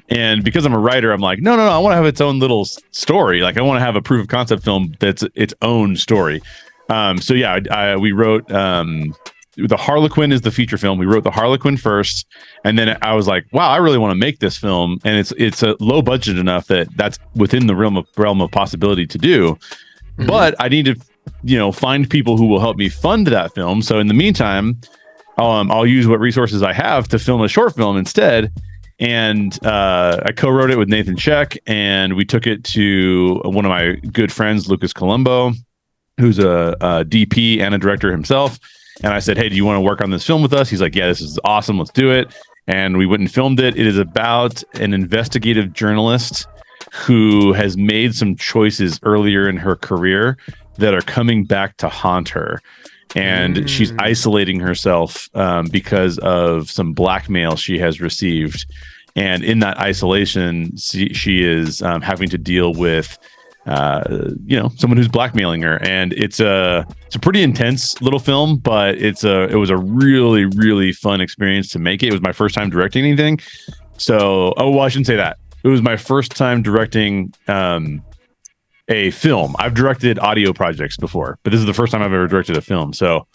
Speaker 3: And because I'm a writer, I'm like, no, I want to have its own little story. Like, I want to have a proof of concept film that's its own story. So yeah, we wrote the Harlequin is the feature film. We wrote the Harlequin first, and then I was like, wow, I really want to make this film, and it's a low budget enough that that's within the realm of possibility to do. But I need to, you know, find people who will help me fund that film. So in the meantime, I'll use what resources I have to film a short film instead. And I co-wrote it with Nathan Sheck, and we took it to one of my good friends, Lucas Colombo, who's a DP and a director himself. And I said, hey, do you want to work on this film with us? He's like, yeah, this is awesome. Let's do it. And we went and filmed it. It is about an investigative journalist who has made some choices earlier in her career that are coming back to haunt her. And she's isolating herself because of some blackmail she has received. And in that isolation, she is having to deal with, someone who's blackmailing her. And it's a pretty intense little film, but it was a really, really fun experience to make it. It was my first time directing anything. So, I shouldn't say that. It was my first time directing a film. I've directed audio projects before, but this is the first time I've ever directed a film. So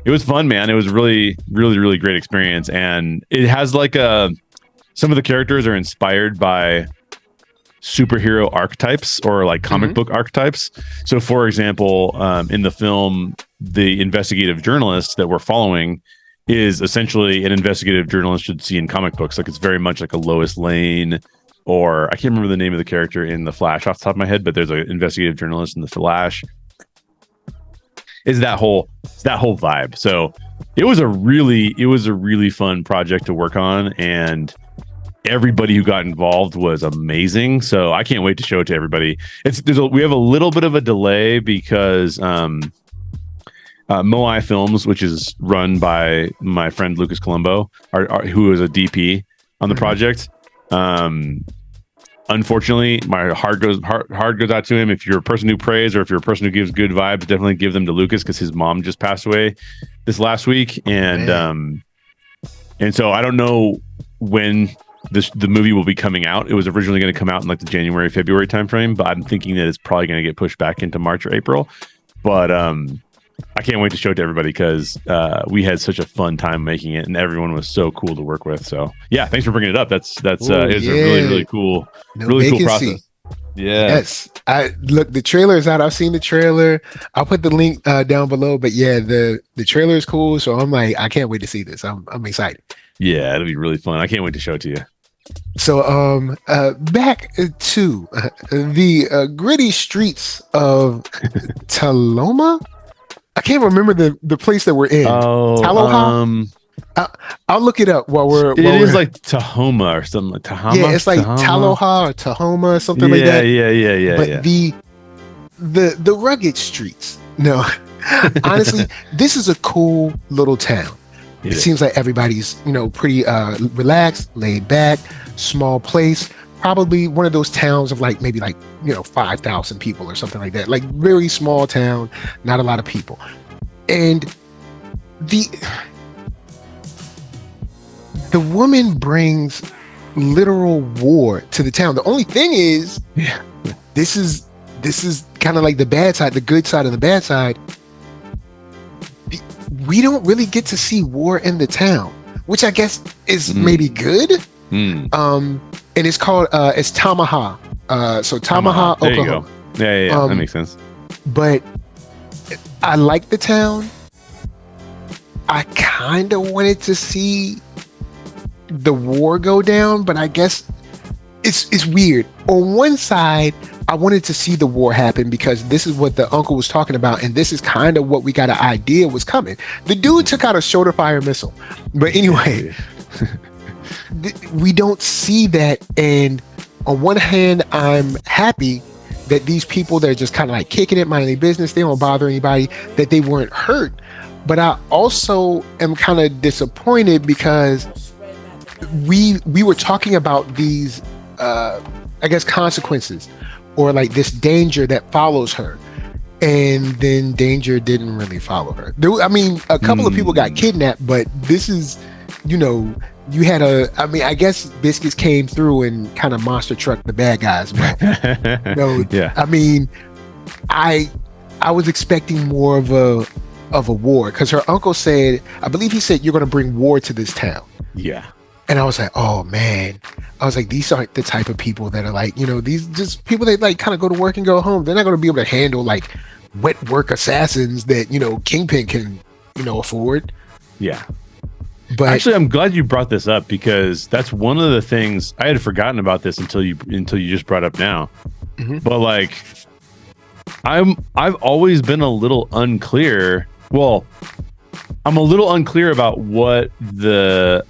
Speaker 3: it was fun, man. It was really, really, really great experience. And it has like some of the characters are inspired by superhero archetypes or like comic book archetypes. So for example, in the film, the investigative journalist that we're following is essentially an investigative journalist you'd see in comic books. Like it's very much like a Lois Lane, or I can't remember the name of the character in The Flash off the top of my head, but there's an investigative journalist in The Flash. It's that whole vibe. So it was a really fun project to work on, and everybody who got involved was amazing. So I can't wait to show it to everybody. We have a little bit of a delay because Moai Films, which is run by my friend Lucas Colombo, who is a DP on the project. Unfortunately, my heart goes out to him. If you're a person who prays, or if you're a person who gives good vibes, definitely give them to Lucas, because his mom just passed away this last week. And so I don't know when the movie will be coming out. It was originally going to come out in like the January, February timeframe, but I'm thinking that it's probably going to get pushed back into March or April. But I can't wait to show it to everybody, because we had such a fun time making it, and everyone was so cool to work with. So yeah, thanks for bringing it up. It's a really cool, cool process. Yeah. Yes.
Speaker 2: Look, the trailer is out. I've seen the trailer. I'll put the link down below. But yeah, the trailer is cool. So I'm like, I can't wait to see this. I'm excited.
Speaker 3: Yeah, it'll be really fun. I can't wait to show it to you.
Speaker 2: So back to the gritty streets of Taloa. I can't remember the place that we're in. Taloa. I'll look it up while we're.
Speaker 3: It is like Tahoma or something like Tahoma.
Speaker 2: Yeah, it's like Taloa or Tahoma or something like that.
Speaker 3: Yeah.
Speaker 2: But the rugged streets. No, honestly, this is a cool little town. It seems like everybody's pretty relaxed, laid back, small place. Probably one of those towns of like maybe 5,000 people or something like that. Like very small town, not a lot of people. And the woman brings literal war to the town. The only thing is, this is kind of like the bad side, the good side of the bad side. We don't really get to see war in the town, which I guess is maybe good. And it's called it's Tamaha. So Tamaha,
Speaker 3: there
Speaker 2: Oklahoma.
Speaker 3: You go. Yeah, that makes sense.
Speaker 2: But I like the town. I kind of wanted to see the war go down, but I guess it's weird. On one side, I wanted to see the war happen because this is what the uncle was talking about, and this is kind of what we got an idea was coming. The dude took out a shoulder fire missile. But anyway, we don't see that. And on one hand, I'm happy that these people that are just kind of like kicking it, minding their business, they don't bother anybody, that they weren't hurt. But I also am kind of disappointed because we were talking about these I guess consequences, or like this danger that follows her, and then danger didn't really follow her. I mean, a couple of people got kidnapped, but this is, you had I guess Biscuits came through and kind of monster trucked the bad guys. But,
Speaker 3: yeah.
Speaker 2: I mean, I was expecting more of a war, because her uncle said, I believe he said, you're going to bring war to this town.
Speaker 3: Yeah.
Speaker 2: And I was like, oh man, I was like, these aren't the type of people that are like, these just people that like kind of go to work and go home. They're not going to be able to handle like wet work assassins that, Kingpin can, afford.
Speaker 3: Yeah.
Speaker 2: But
Speaker 3: actually, I'm glad you brought this up, because that's one of the things I had forgotten about this until you just brought up now. But like, I've always been a little unclear. Well, I'm a little unclear about what the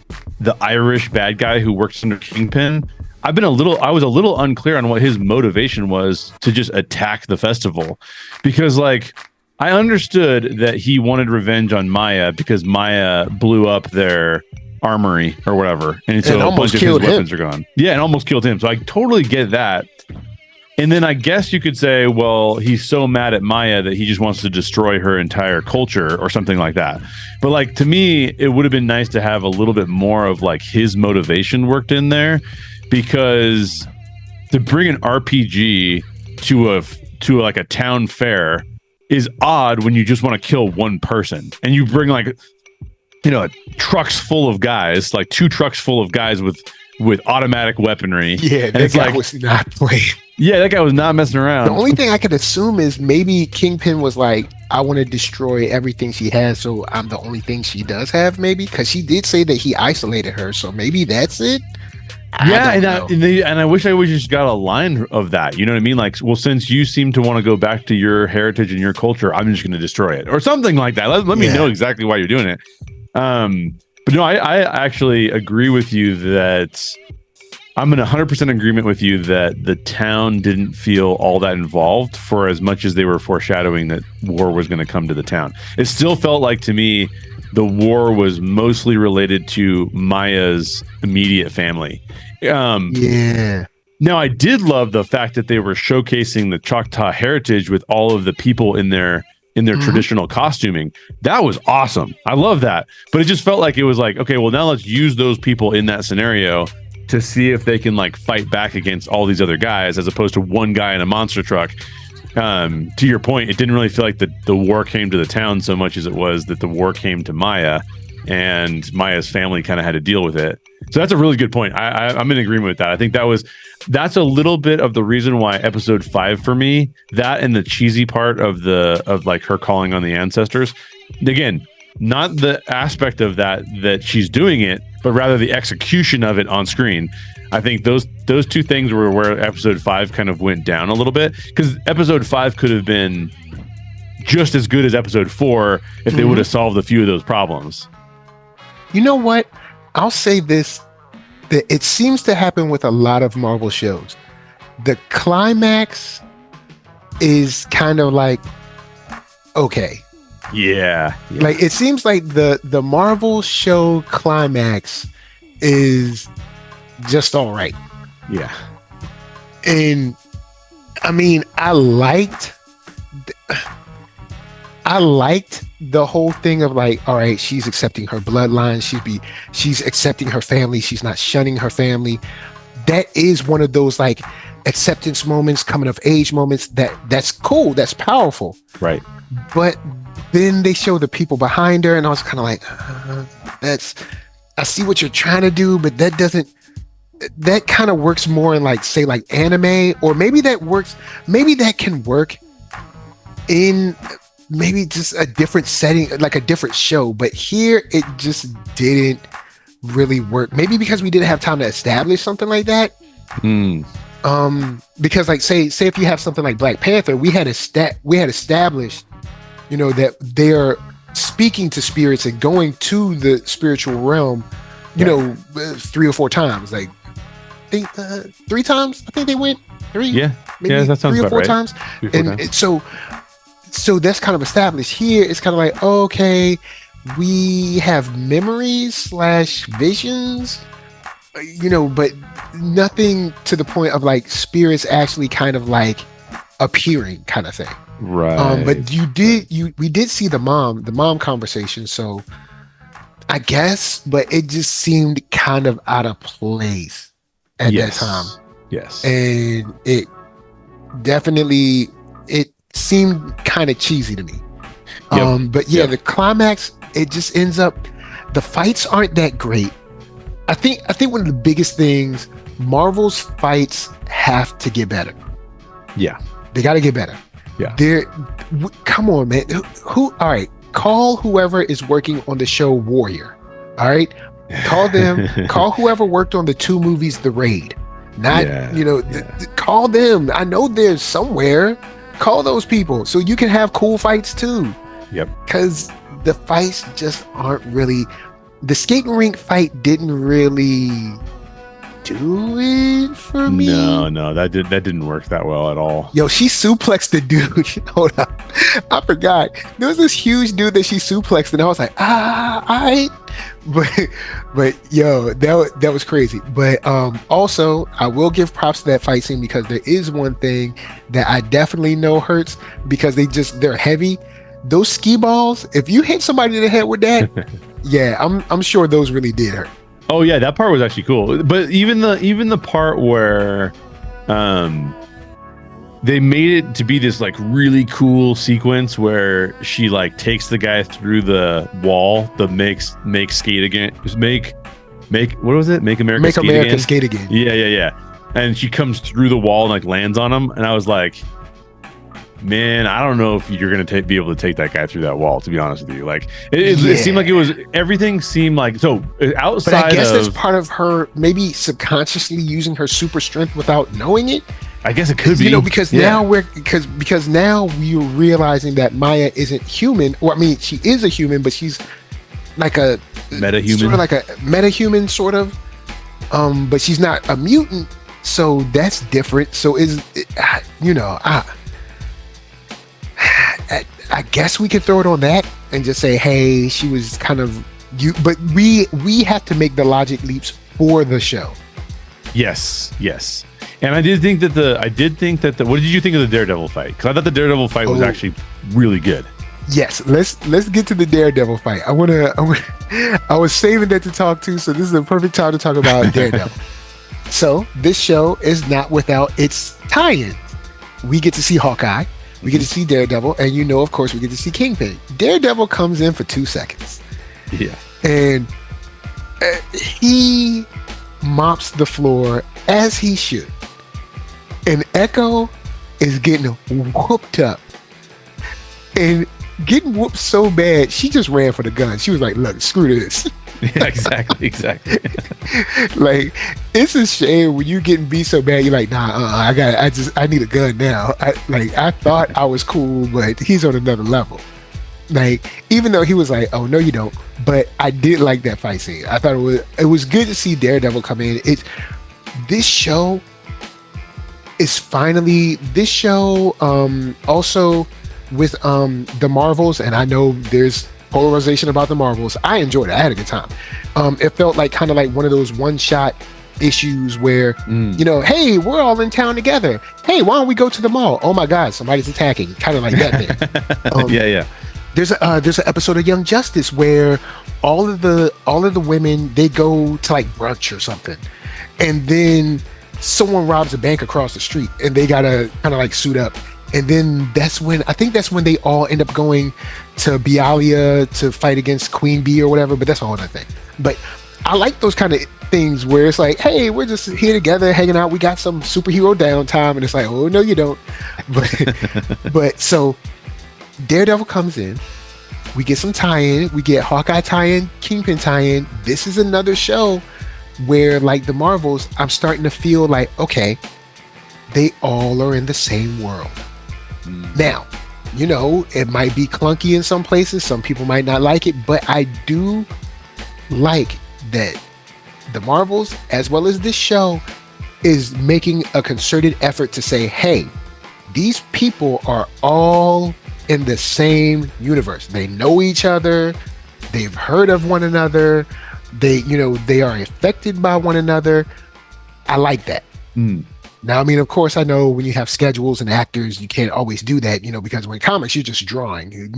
Speaker 3: Irish bad guy who works under Kingpin. I was a little unclear on what his motivation was to just attack the festival, because like I understood that he wanted revenge on Maya because Maya blew up their armory or whatever, and so a bunch of his weapons are gone. Yeah, and almost killed him. So I totally get that. And then I guess you could say, well, he's so mad at Maya that he just wants to destroy her entire culture or something like that. But like, to me, it would have been nice to have a little bit more of like his motivation worked in there, because to bring an RPG to like a town fair is odd when you just want to kill one person, and you bring like, you know, trucks full of guys, like 2 trucks full of guys with automatic weaponry.
Speaker 2: Yeah,
Speaker 3: and
Speaker 2: that guy was not playing.
Speaker 3: Yeah, that guy was not messing around.
Speaker 2: The only thing I could assume is maybe Kingpin was like, I want to destroy everything she has, so I'm the only thing she does have, maybe, because she did say that he isolated her, so maybe that's it. And I wish I would just got a line of that. You know what I mean? Like, well, since you seem to want to go back to your heritage and your culture, I'm just going to destroy it, or something like that. Let me know exactly why you're doing it. But no, I actually agree with you that I'm in 100% agreement with you that the town didn't feel all that involved, for as much as they were foreshadowing that war was going to come to the town. It still felt like, to me, the war was mostly related to Maya's immediate family. Now, I did love the fact that they were showcasing the Choctaw heritage with all of the people in their traditional costuming. That was awesome. I love that. But it just felt like it was like, okay, well, now let's use those people in that scenario to see if they can like fight back against all these other guys, as opposed to one guy in a monster truck. To your point, it didn't really feel like the war came to the town so much as it was that the war came to Maya, and Maya's family kind of had to deal with it. So that's a really good point. I'm in agreement with that. I think that's a little bit of the reason why episode 5 for me, that and the cheesy part of like her calling on the ancestors. Again, not the aspect of that she's doing it, but rather the execution of it on screen. I think those 2 things were where episode 5 kind of went down a little bit, because episode 5 could have been just as good as episode 4 if they would have solved a few of those problems. You know what? I'll say this, that it seems to happen with a lot of Marvel shows. The climax is kind of like, okay.
Speaker 3: Yeah.
Speaker 2: Like, it seems like the Marvel show climax is just all right.
Speaker 3: Yeah.
Speaker 2: And I mean, I liked the whole thing of like, all right, she's accepting her bloodline, she's accepting her family, she's not shunning her family. That is one of those like acceptance moments, coming of age moments, that's cool, that's powerful.
Speaker 3: Right.
Speaker 2: But then they show the people behind her, and I was kind of like, I see what you're trying to do, but that kind of works more in like, say, like anime, or maybe that can work in maybe just a different setting, like a different show. But here it just didn't really work. Maybe because we didn't have time to establish something like that. Because like say if you have something like Black Panther, we had established, you know, that they're speaking to spirits and going to the spiritual realm, you know, 3 or 4 times. Like, I think 3 times. I think they went 3.
Speaker 3: Yeah,
Speaker 2: maybe
Speaker 3: that sounds
Speaker 2: 3 or 4
Speaker 3: right.
Speaker 2: times. And so that's kind of established. Here it's kind of like, okay, we have memories / visions, you know, but nothing to the point of like spirits actually kind of like appearing, kind of thing.
Speaker 3: Right.
Speaker 2: But we did see the mom conversation, so I guess, but it just seemed kind of out of place at that time.
Speaker 3: Yes.
Speaker 2: And it seemed kind of cheesy to me. But yeah, the climax, it just ends up, the fights aren't that great. I think one of the biggest things, Marvel's fights have to get better.
Speaker 3: Yeah.
Speaker 2: They got to get better.
Speaker 3: Yeah.
Speaker 2: Come on, man. All right, call whoever is working on the show Warrior. All right, call them. Call whoever worked on the 2 movies, The Raid. Not call them. I know they're somewhere. Call those people so you can have cool fights too.
Speaker 3: Yep.
Speaker 2: Because the fights just aren't really. The skating rink fight didn't really do it for me.
Speaker 3: No, that didn't work that well at all.
Speaker 2: Yo, she suplexed the dude. Hold up, I forgot. There was this huge dude that she suplexed, and I was like, I. But yo, that was crazy. But also, I will give props to that fight scene because there is one thing that I definitely know hurts because they're heavy. Those ski balls, if you hit somebody in the head with that, yeah, I'm sure those really did hurt.
Speaker 3: Oh yeah, that part was actually cool. But even the part where they made it to be this like really cool sequence where she like takes the guy through the wall, the make skate again, make what was it? Make America skate again. Yeah. And she comes through the wall and like lands on him, and I was like, man, I don't know if you're gonna be able to take that guy through that wall. To be honest with you, like it seemed like everything seemed like so outside. But I guess that's part of her maybe subconsciously using her super strength without knowing it. I guess it could be, because now we're realizing that Maya isn't human. Or I mean, she is a human, but she's like a meta-human, sort of like a meta-human, sort of. But she's not a mutant, so that's different. So I guess we could throw it on that and just say, hey, she was kind of you. But we have to make the logic leaps for the show. Yes. And I did think that what did you think of the Daredevil fight? Because I thought the Daredevil fight was actually really good. Yes, let's get to the Daredevil fight. I was saving that to talk to, so this is the perfect time to talk about Daredevil. So this show is not without its tie-ins. We get to see Hawkeye, we get to see Daredevil, and of course, we get to see Kingpin. Daredevil comes in for 2 seconds. Yeah. And he mops the floor as he should. And Echo is getting whooped up. And getting whooped so bad, she just ran for the gun. She was like, look, screw this. Yeah, exactly. Like, it's a shame when you're getting beat so bad, you're like, nah, I need a gun now. I thought I was cool, but he's on another level. Like, even though he was like, oh, no, you don't. But I did like that fight scene. I thought it was good to see Daredevil come in. This show also with the Marvels, and I know there's polarization about the Marvels. I enjoyed it. I had a good time. It felt like kind of like one of those one-shot issues where hey, we're all in town together. Hey, why don't we go to the mall? Oh my God, somebody's attacking. Kind of like that thing. Yeah. There's an episode of Young Justice where all of the women, they go to like brunch or something, and then someone robs a bank across the street, and they gotta kind of like suit up. And then that's when they all end up going to Bialia to fight against Queen Bee or whatever. But that's a whole other thing. But I like those kind of things where it's like, hey, we're just here together hanging out. We got some superhero downtime, and it's like, oh no, you don't. But so Daredevil comes in. We get some tie-in. We get Hawkeye tie-in, Kingpin tie-in. This is another show where, like the Marvels, I'm starting to feel like, okay, they all are in the same world. Now, it might be clunky in some places. Some people might not like it, but I do like that the Marvels, as well as this show, is making a concerted effort to say, hey, these people are all in the same universe. They know each other. They've heard of one another. They are affected by one another. I like that. Now, I mean, of course, I know when you have schedules and actors, you can't always do that, because when comics, you're just drawing.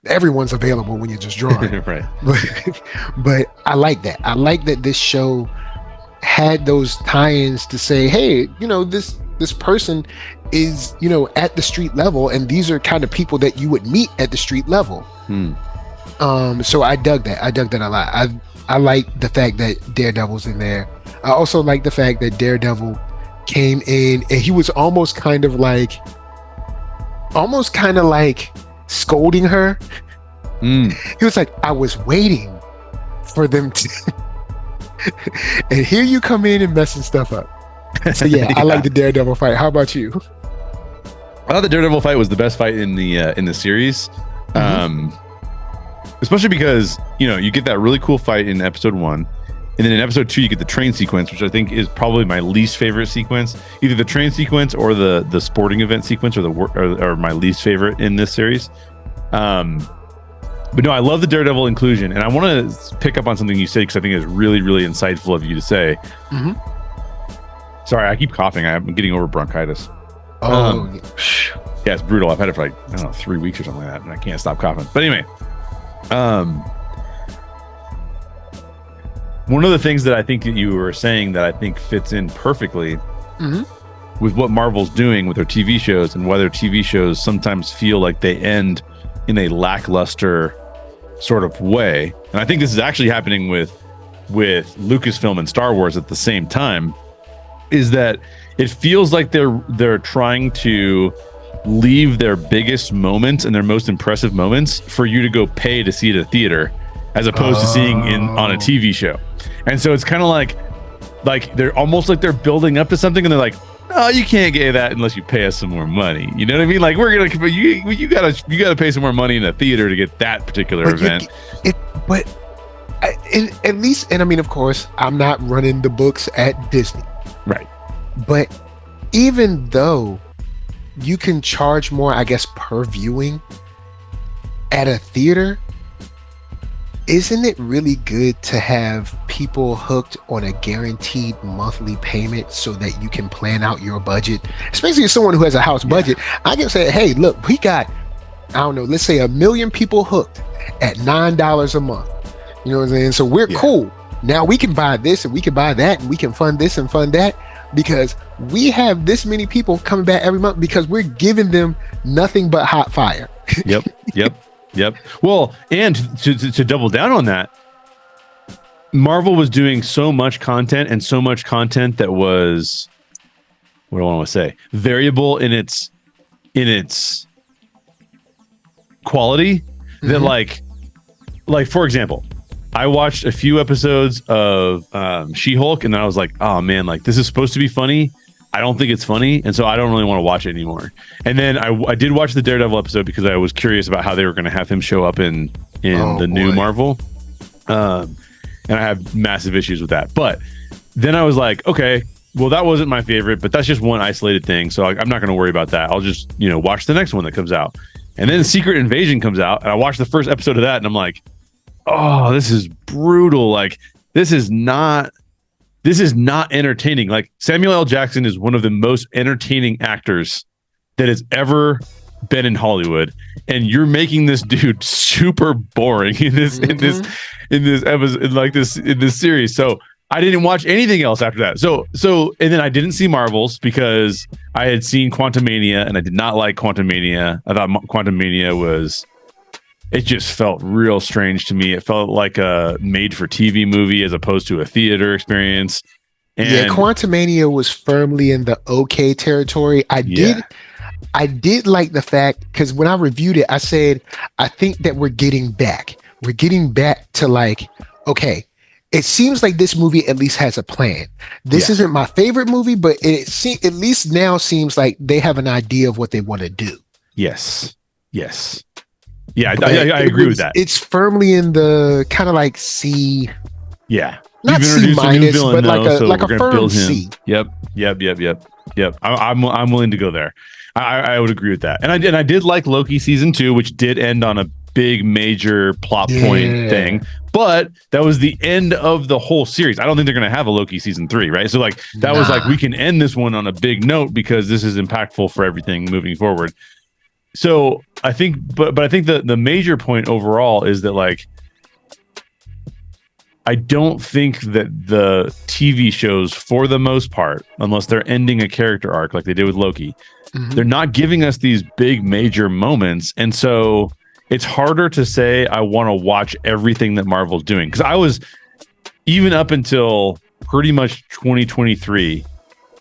Speaker 3: Everyone's available when you're just drawing. Right. But I like that. I like that this show had those tie-ins to say, hey, this person is, at the street level, and these are kind of people that you would meet at the street level. So I dug that. I dug that a lot. I like the fact that Daredevil's in there. I also like the fact that Daredevil came in and he was almost kind of like scolding her. He was like, I was waiting
Speaker 2: for them to. And here you come in and messing stuff up. So yeah, I like the Daredevil fight. How about you?
Speaker 3: I thought the Daredevil fight was the best fight in the series, especially because you get that really cool fight in episode 1, and then in episode 2 you get the train sequence, which I think is probably my least favorite sequence. Either the train sequence or the sporting event sequence are my least favorite in this series. But no, I love the Daredevil inclusion, and I want to pick up on something you said because I think it's really, really insightful of you to say. Sorry, I keep coughing. I'm getting over bronchitis. Yeah, it's brutal. I've had it for 3 weeks or something like that, and I can't stop coughing. But anyway, one of the things that I think that you were saying that I think fits in perfectly with what Marvel's doing with their TV shows, and why their TV shows sometimes feel like they end in a lackluster sort of way. And I think this is actually happening with Lucasfilm and Star Wars at the same time, is that it feels like they're trying to leave their biggest moments and their most impressive moments for you to go pay to see it at a theater, as opposed to seeing on a TV show. And so it's kind of like they're almost like they're building up to something, and they're like, oh, you can't get that unless you pay us some more money. You know what I mean? Like, we're gonna you gotta pay some more money in a theater to get that particular event.
Speaker 2: At least, and I mean, of course, I'm not running the books at Disney,
Speaker 3: right?
Speaker 2: But even though you can charge more, I guess, per viewing at a theater, isn't it really good to have people hooked on a guaranteed monthly payment so that you can plan out your budget? Especially as someone who has a house budget, I can say, hey, look, we got, I don't know, let's say 1 million people hooked at $9 a month. You know what I'm saying? So we're cool. Now we can buy this and we can buy that and we can fund this and fund that, because we have this many people coming back every month because we're giving them nothing but hot fire.
Speaker 3: Yep. Well, and to double down on that, Marvel was doing so much content that was, what do I want to say, variable in its quality. That like for example, I watched a few episodes of She-Hulk, and then I was like, oh man, like this is supposed to be funny. I don't think it's funny, and so I don't really want to watch it anymore. And then I did watch the Daredevil episode because I was curious about how they were going to have him show up in new Marvel, and I have massive issues with that. But then I was like, okay, well that wasn't my favorite, but that's just one isolated thing, so I'm not going to worry about that. I'll just watch the next one that comes out. And then Secret Invasion comes out, and I watched the first episode of that, and I'm like, oh, this is brutal. Like this is not entertaining. Like Samuel L. Jackson is one of the most entertaining actors that has ever been in Hollywood, and you're making this dude super boring in this episode, in this series. So I didn't watch anything else after that. So and then I didn't see Marvels because I had seen Quantumania, and I did not like Quantumania. I thought Quantumania it just felt real strange to me. It felt like a made-for-TV movie as opposed to a theater experience. And
Speaker 2: Quantumania was firmly in the okay territory. I did like the fact, because when I reviewed it, I said, I think that we're getting back to like, okay, it seems like this movie at least has a plan. This isn't my favorite movie, but it at least now seems like they have an idea of what they want to do.
Speaker 3: Yes. Yeah, I agree with that.
Speaker 2: It's firmly in the kind of like C.
Speaker 3: Yeah,
Speaker 2: not C minus, but like a firm C.
Speaker 3: Yep. I'm willing to go there. I would agree with that. And I did like Loki season 2, which did end on a big major plot point thing. But that was the end of the whole series. I don't think they're going to have a Loki season 3, right? So like that was like, we can end this one on a big note because this is impactful for everything moving forward. So I think, but I think the major point overall is that like, I don't think that the TV shows, for the most part, unless they're ending a character arc like they did with Loki, they're not giving us these big major moments. And so it's harder to say I want to watch everything that Marvel's doing. Because I was, even up until pretty much 2023,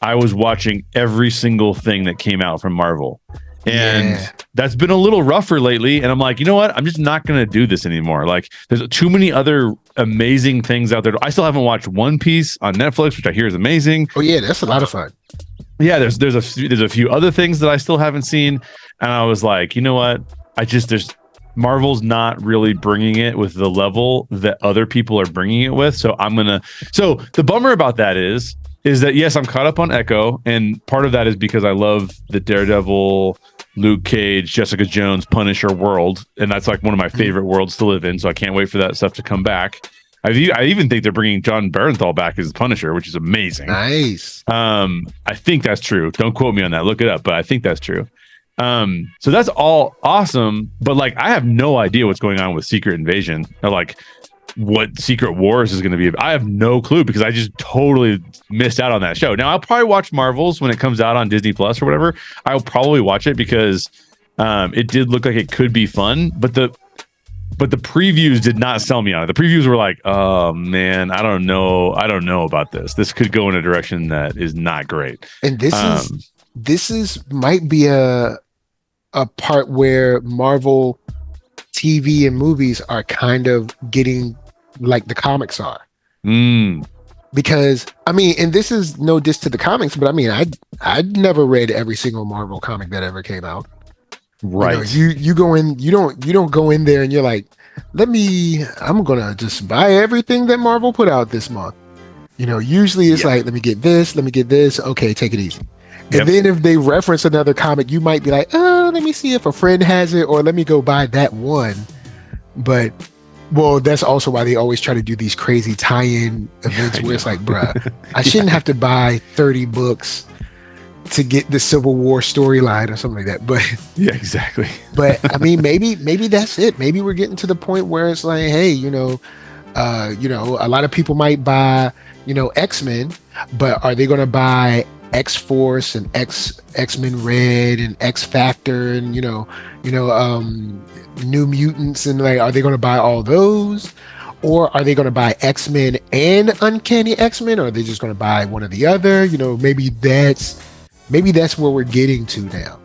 Speaker 3: I was watching every single thing that came out from Marvel. And
Speaker 2: Yeah.
Speaker 3: that's been a little rougher lately. And I'm like, you know what? I'm just not going to do this anymore. Like, there's too many other amazing things out there. I still haven't watched One Piece on Netflix, which I hear is amazing.
Speaker 2: Oh yeah, that's a lot of fun.
Speaker 3: Yeah, there's a few other things that I still haven't seen, and I was like, you know what? There's Marvel's not really bringing it with the level that other people are bringing it with. So So the bummer about that is that yes, I'm caught up on Echo, and part of that is because I love the Daredevil, Luke Cage, Jessica Jones, Punisher world, and that's like one of my favorite worlds to live in. So I can't wait for that stuff to come back. I even think they're bringing John Bernthal back as Punisher, which is amazing.
Speaker 2: Nice.
Speaker 3: I think that's true. Don't quote me on that. Look it up, but I think that's true. So that's all awesome, but like I have no idea what's going on with Secret Invasion or like what Secret Wars is going to be. I have no clue because I just totally missed out on that show. Now I'll probably watch Marvels when it comes out on Disney Plus or whatever. I'll probably watch it because it did look like it could be fun, but the previews did not sell me on it. The previews were like, oh man, I don't know about this. This could go in a direction that is not great.
Speaker 2: And this might be a part where Marvel TV and movies are kind of getting like the comics are. Because I mean, and this is no diss to the comics, but I mean, I'd never read every single Marvel comic that ever came out.
Speaker 3: Right.
Speaker 2: You go in, you don't go in there and you're like, I'm gonna just buy everything that Marvel put out this month. Usually it's like, let me get this. Okay, take it easy. And then if they reference another comic, you might be like, let me see if a friend has it, or let me go buy that one. But well, that's also why they always try to do these crazy tie-in events where it's like, bruh, I shouldn't have to buy 30 books to get the Civil War storyline or something like that. But
Speaker 3: yeah, exactly.
Speaker 2: But I mean, maybe that's it. Maybe we're getting to the point where it's like, hey, a lot of people might buy, X-Men, but are they going to buy X-Force and X-Men Red and X-Factor and New Mutants, and like, are they going to buy all those? Or are they going to buy X-Men and Uncanny X-Men, or are they just going to buy one or the other? Maybe that's where we're getting to now.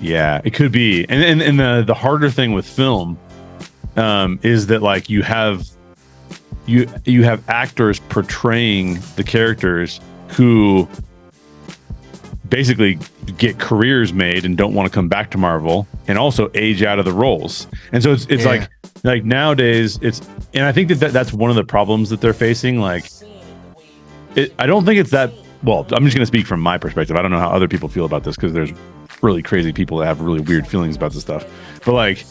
Speaker 2: Yeah,
Speaker 3: it could be. And the harder thing with film is that like you have actors portraying the characters who basically get careers made and don't want to come back to Marvel, and also age out of the roles. And so it's like nowadays and I think that's one of the problems that they're facing. Like I don't think it's that. Well, I'm just going to speak from my perspective. I don't know how other people feel about this because there's really crazy people that have really weird feelings about this stuff. But like,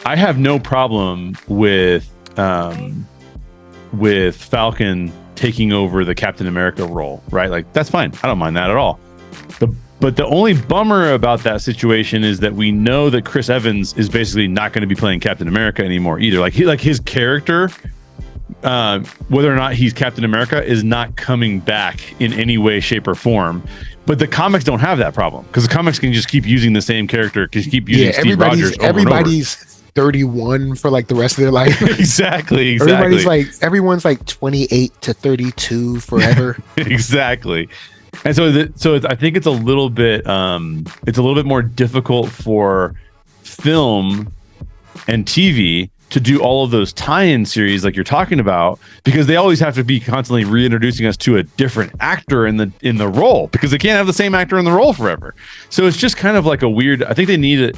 Speaker 3: I have no problem with Falcon taking over the Captain America role, right? Like, that's fine. I don't mind that at all. But the only bummer about that situation is that we know that Chris Evans is basically not going to be playing Captain America anymore either. Like his character, whether or not he's Captain America, is not coming back in any way, shape, or form. But the comics don't have that problem because the comics can just keep using the same character, can keep using Steve Rogers over
Speaker 2: everybody's 31 for like the rest of their life.
Speaker 3: Exactly.
Speaker 2: Everyone's like 28 to 32 forever.
Speaker 3: Exactly. And so I think it's a little bit more difficult for film and TV to do all of those tie-in series like you're talking about, because they always have to be constantly reintroducing us to a different actor in the role, because they can't have the same actor in the role forever. So it's just kind of like a weird. I think they need it.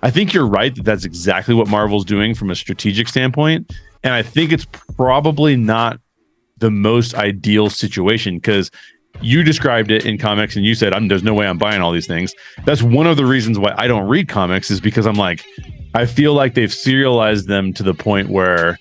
Speaker 3: I think you're right that that's exactly what Marvel's doing from a strategic standpoint, and I think it's probably not the most ideal situation, because you described it in comics and you said, there's no way I'm buying all these things. That's one of the reasons why I don't read comics, is because I'm like, I feel like they've serialized them to the point where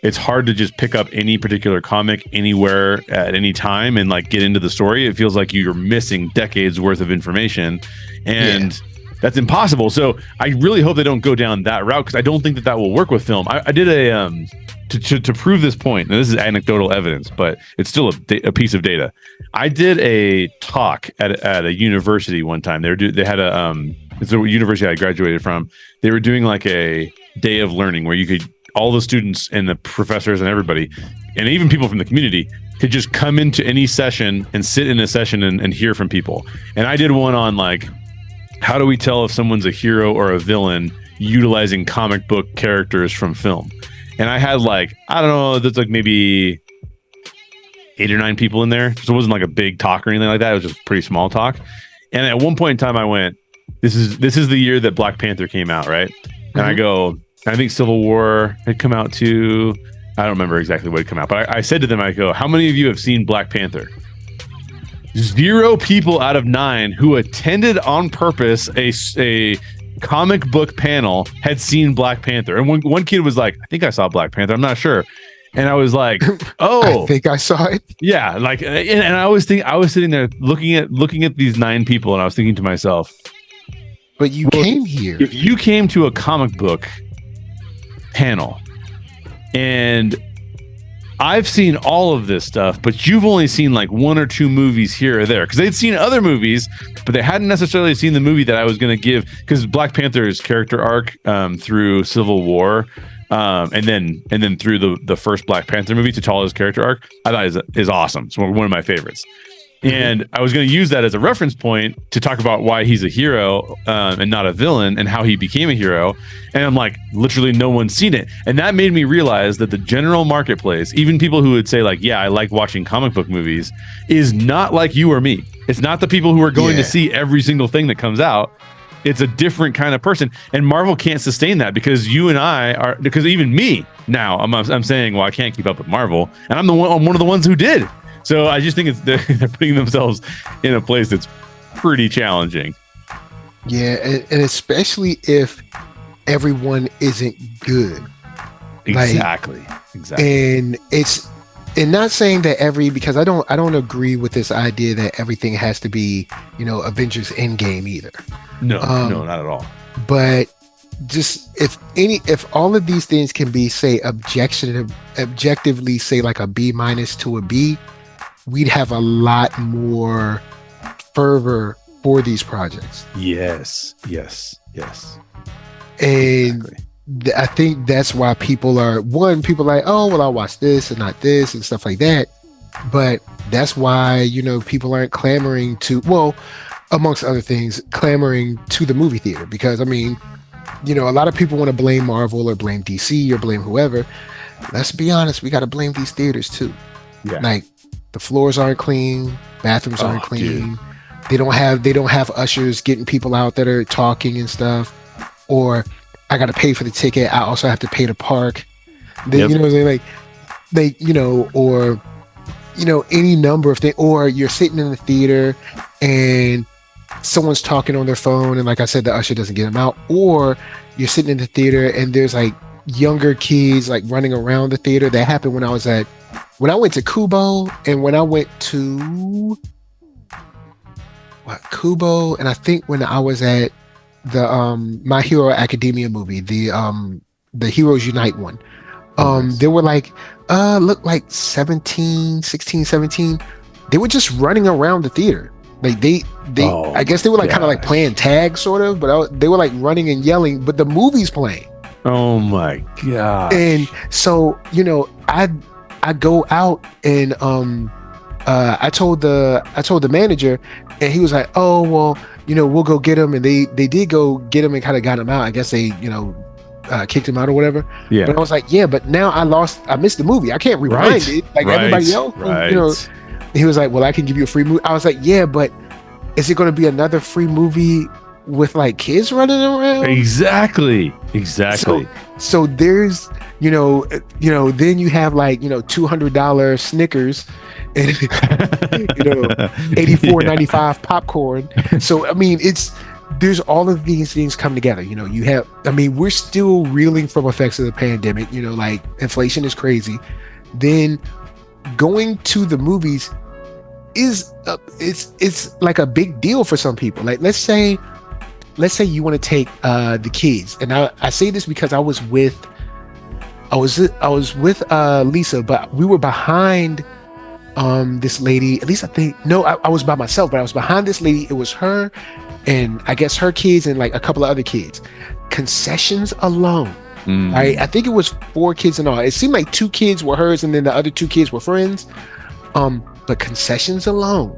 Speaker 3: it's hard to just pick up any particular comic anywhere at any time and like get into the story. It feels like you're missing decades worth of information, and that's impossible. So I really hope they don't go down that route, because I don't think that will work with film. I did a to prove this point, and this is anecdotal evidence, but it's still a piece of data. I did a talk at a university one time. They had it's a university I graduated from. They were doing like a day of learning where all the students and the professors and everybody, and even people from the community, could just come into any session and sit in a session and hear from people. And I did one on like how do we tell if someone's a hero or a villain utilizing comic book characters from film? And I had like, I don't know, there's like maybe 8 or 9 people in there. So it wasn't like a big talk or anything like that. It was just pretty small talk. And at one point in time I went, this is the year that Black Panther came out, right? And I go, I think Civil War had come out too. I don't remember exactly what had come out, but I said to them, I go, how many of you have seen Black Panther? 0 people out of 9 who attended on purpose a comic book panel had seen Black Panther. And one kid was like, I think I saw Black Panther. I'm not sure. And I was like, oh,
Speaker 2: I think I saw it.
Speaker 3: Yeah. Like, and I was sitting there looking at these 9 people, and I was thinking to myself,
Speaker 2: but you came here.
Speaker 3: If you came to a comic book panel, and I've seen all of this stuff, but you've only seen like 1 or 2 movies here or there, because they'd seen other movies, but they hadn't necessarily seen the movie that I was going to give, because Black Panther's character arc through Civil War, and then through the first Black Panther movie, T'Challa's character arc, I thought is awesome. It's one of my favorites. And I was going to use that as a reference point to talk about why he's a hero and not a villain, and how he became a hero. And I'm like, literally no one's seen it. And that made me realize that the general marketplace, even people who would say like, yeah, I like watching comic book movies, is not like you or me. It's not the people who are going to see every single thing that comes out. It's a different kind of person. And Marvel can't sustain that, because you and I are, because even me now, I'm saying, well, I can't keep up with Marvel. And I'm one of the ones who did. So I just think they're putting themselves in a place that's pretty challenging.
Speaker 2: Yeah, and especially if everyone isn't good.
Speaker 3: Exactly.
Speaker 2: And it's, and not saying that because I don't agree with this idea that everything has to be, Avengers Endgame either.
Speaker 3: No, not at all.
Speaker 2: But just if all of these things can be, say, objectively, say, like a B- to a B, we'd have a lot more fervor for these projects.
Speaker 3: Yes.
Speaker 2: And I think that's why people are like, oh, well, I'll watch this and not this and stuff like that. But that's why, people aren't clamoring to, well, amongst other things, clamoring to the movie theater. Because, I mean, a lot of people want to blame Marvel or blame DC or blame whoever. Let's be honest, we got to blame these theaters too.
Speaker 3: Yeah.
Speaker 2: Like, the floors aren't clean, bathrooms aren't clean.
Speaker 3: Dude.
Speaker 2: They don't have ushers getting people out that are talking and stuff. Or I got to pay for the ticket. I also have to pay to park. Then, You know what I'm saying? Or any number of things. Or you're sitting in the theater and someone's talking on their phone, and like I said, the usher doesn't get them out. Or you're sitting in the theater and there's like younger kids like running around the theater. That happened when I went to Kubo, and when I went to Kubo, and I think when I was at the My Hero Academia movie, the Heroes Unite one, there were like looked like 16, 17. They were just running around the theater. Like they I guess they were like kind of like playing tag sort of, but they were like running and yelling, but the movie's playing.
Speaker 3: Oh my god.
Speaker 2: And so, I go out and I told the manager, and he was like, oh, well, we'll go get him. And they did go get him and kind of got him out. I guess they, kicked him out or whatever. Yeah. But I was like, yeah, but now I missed the movie. I can't rewind it like everybody else.
Speaker 3: Right.
Speaker 2: He was like, well, I can give you a free movie. I was like, yeah, but is it going to be another free movie with like kids running around?
Speaker 3: Exactly.
Speaker 2: So there's, then you have like, $200 Snickers and, $84.95 popcorn. So, I mean, there's all of these things come together. We're still reeling from effects of the pandemic, like inflation is crazy. Then going to the movies is, it's like a big deal for some people. Like, let's say you want to take the kids, and I say this because I was with Lisa, but we were behind this lady. At least I think, no, I was by myself, but I was behind this lady. It was her and I guess her kids and like a couple of other kids. Concessions alone, right? I think it was 4 kids in all. It seemed like 2 kids were hers and then the other 2 kids were friends. But concessions alone,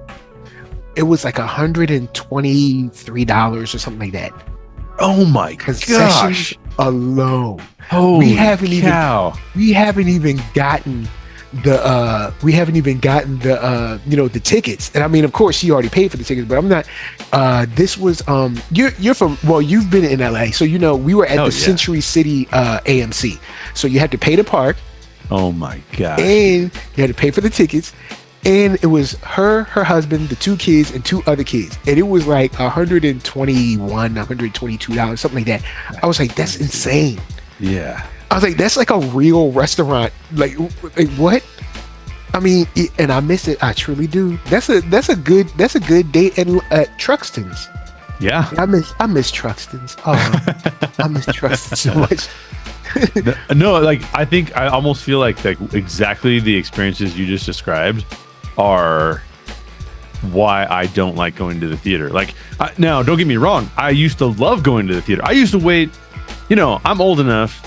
Speaker 2: it was like $123 or something like that.
Speaker 3: Oh my
Speaker 2: Concessions
Speaker 3: gosh!
Speaker 2: alone.
Speaker 3: Holy
Speaker 2: we haven't
Speaker 3: cow!
Speaker 2: even gotten the the tickets. And I mean, of course, she already paid for the tickets, but I'm not. This was you're from, well, you've been in LA, so we were at the Century City AMC, so you had to pay to park.
Speaker 3: Oh my god!
Speaker 2: And you had to pay for the tickets. And it was her husband, the 2 kids, and 2 other kids. And it was like $121, $122, something like that. I was like, that's insane.
Speaker 3: Yeah.
Speaker 2: I was like, that's like a real restaurant. Like what? I mean, and I miss it. I truly do. That's a good date at Truxton's.
Speaker 3: Yeah.
Speaker 2: I miss Truxton's. Oh, I miss Truxton's so much.
Speaker 3: No, like I think I almost feel like exactly the experiences you just described are why I don't like going to the theater. Like now, don't get me wrong, I used to love going to the theater. I used to wait, I'm old enough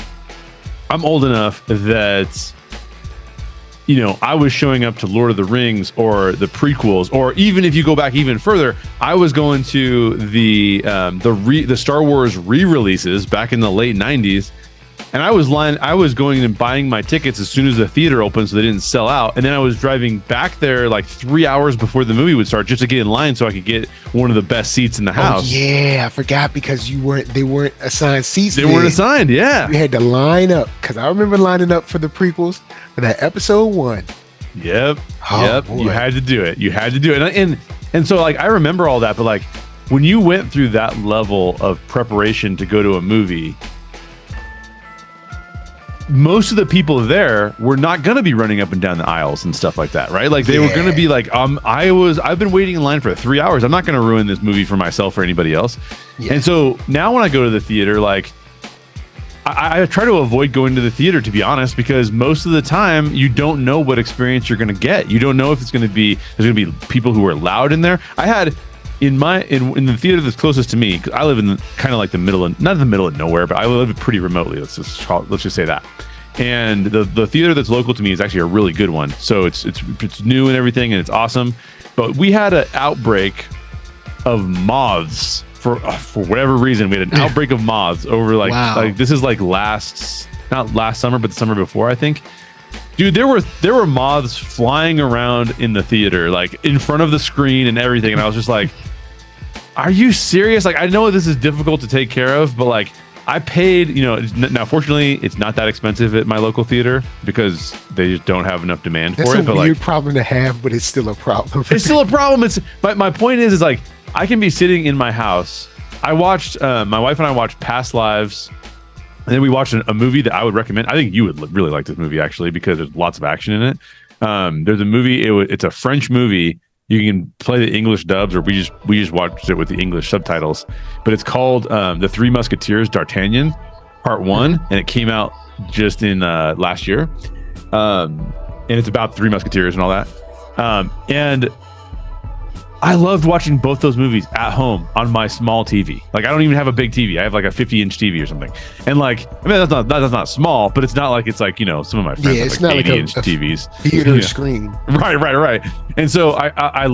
Speaker 3: that I was showing up to Lord of the Rings or the prequels, or even if you go back even further, I was going to the Star Wars re-releases back in the late 90s. And I was going and buying my tickets as soon as the theater opened so they didn't sell out. And then I was driving back there like 3 hours before the movie would start just to get in line so I could get one of the best seats in the house.
Speaker 2: Oh, yeah, I forgot because they weren't assigned seats.
Speaker 3: They weren't assigned, yeah.
Speaker 2: You had to line up because I remember lining up for the prequels for that episode 1.
Speaker 3: Yep.
Speaker 2: Oh,
Speaker 3: yep.
Speaker 2: boy.
Speaker 3: You had to do it. And so like I remember all that, but like when you went through that level of preparation to go to a movie, most of the people there were not going to be running up and down the aisles and stuff like that, right? Like they were going to be like, I've been waiting in line for 3 hours. I'm not going to ruin this movie for myself or anybody else. Yeah. And so now when I go to the theater, like I try to avoid going to the theater, to be honest, because most of the time you don't know what experience you're going to get. You don't know if there's going to be people who are loud in there. I had in the theater that's closest to me, 'cause I live in kind of like not in the middle of nowhere, but I live pretty remotely. Let's just say that. And the theater that's local to me is actually a really good one. So it's new and everything, and it's awesome. But we had an outbreak of moths for whatever reason. We had an outbreak of moths over like this is like not last summer, but the summer before, I think. Dude, there were moths flying around in the theater, like in front of the screen and everything. And I was just like, are you serious? Like, I know this is difficult to take care of, but like I paid, now fortunately it's not that expensive at my local theater because they just don't have enough demand for it.
Speaker 2: That's a weird problem to have, but it's still a problem.
Speaker 3: It's still a problem. My point is like, I can be sitting in my house. I watched, my wife and I watched Past Lives. And then we watched a movie that I would recommend. I think you would really like this movie, actually, because there's lots of action in it. There's a movie. It's a French movie. You can play the English dubs, or we just watched it with the English subtitles. But it's called The Three Musketeers d'Artagnan, Part 1, and it came out just in last year. And it's about Three Musketeers and all that. And I loved watching both those movies at home on my small TV. Like, I don't even have a big TV. I have like a 50-inch TV or something. And like, I mean, that's not small, but it's not like it's like, some of my friends have like 80-inch TVs.
Speaker 2: Theater screen.
Speaker 3: Right. And so I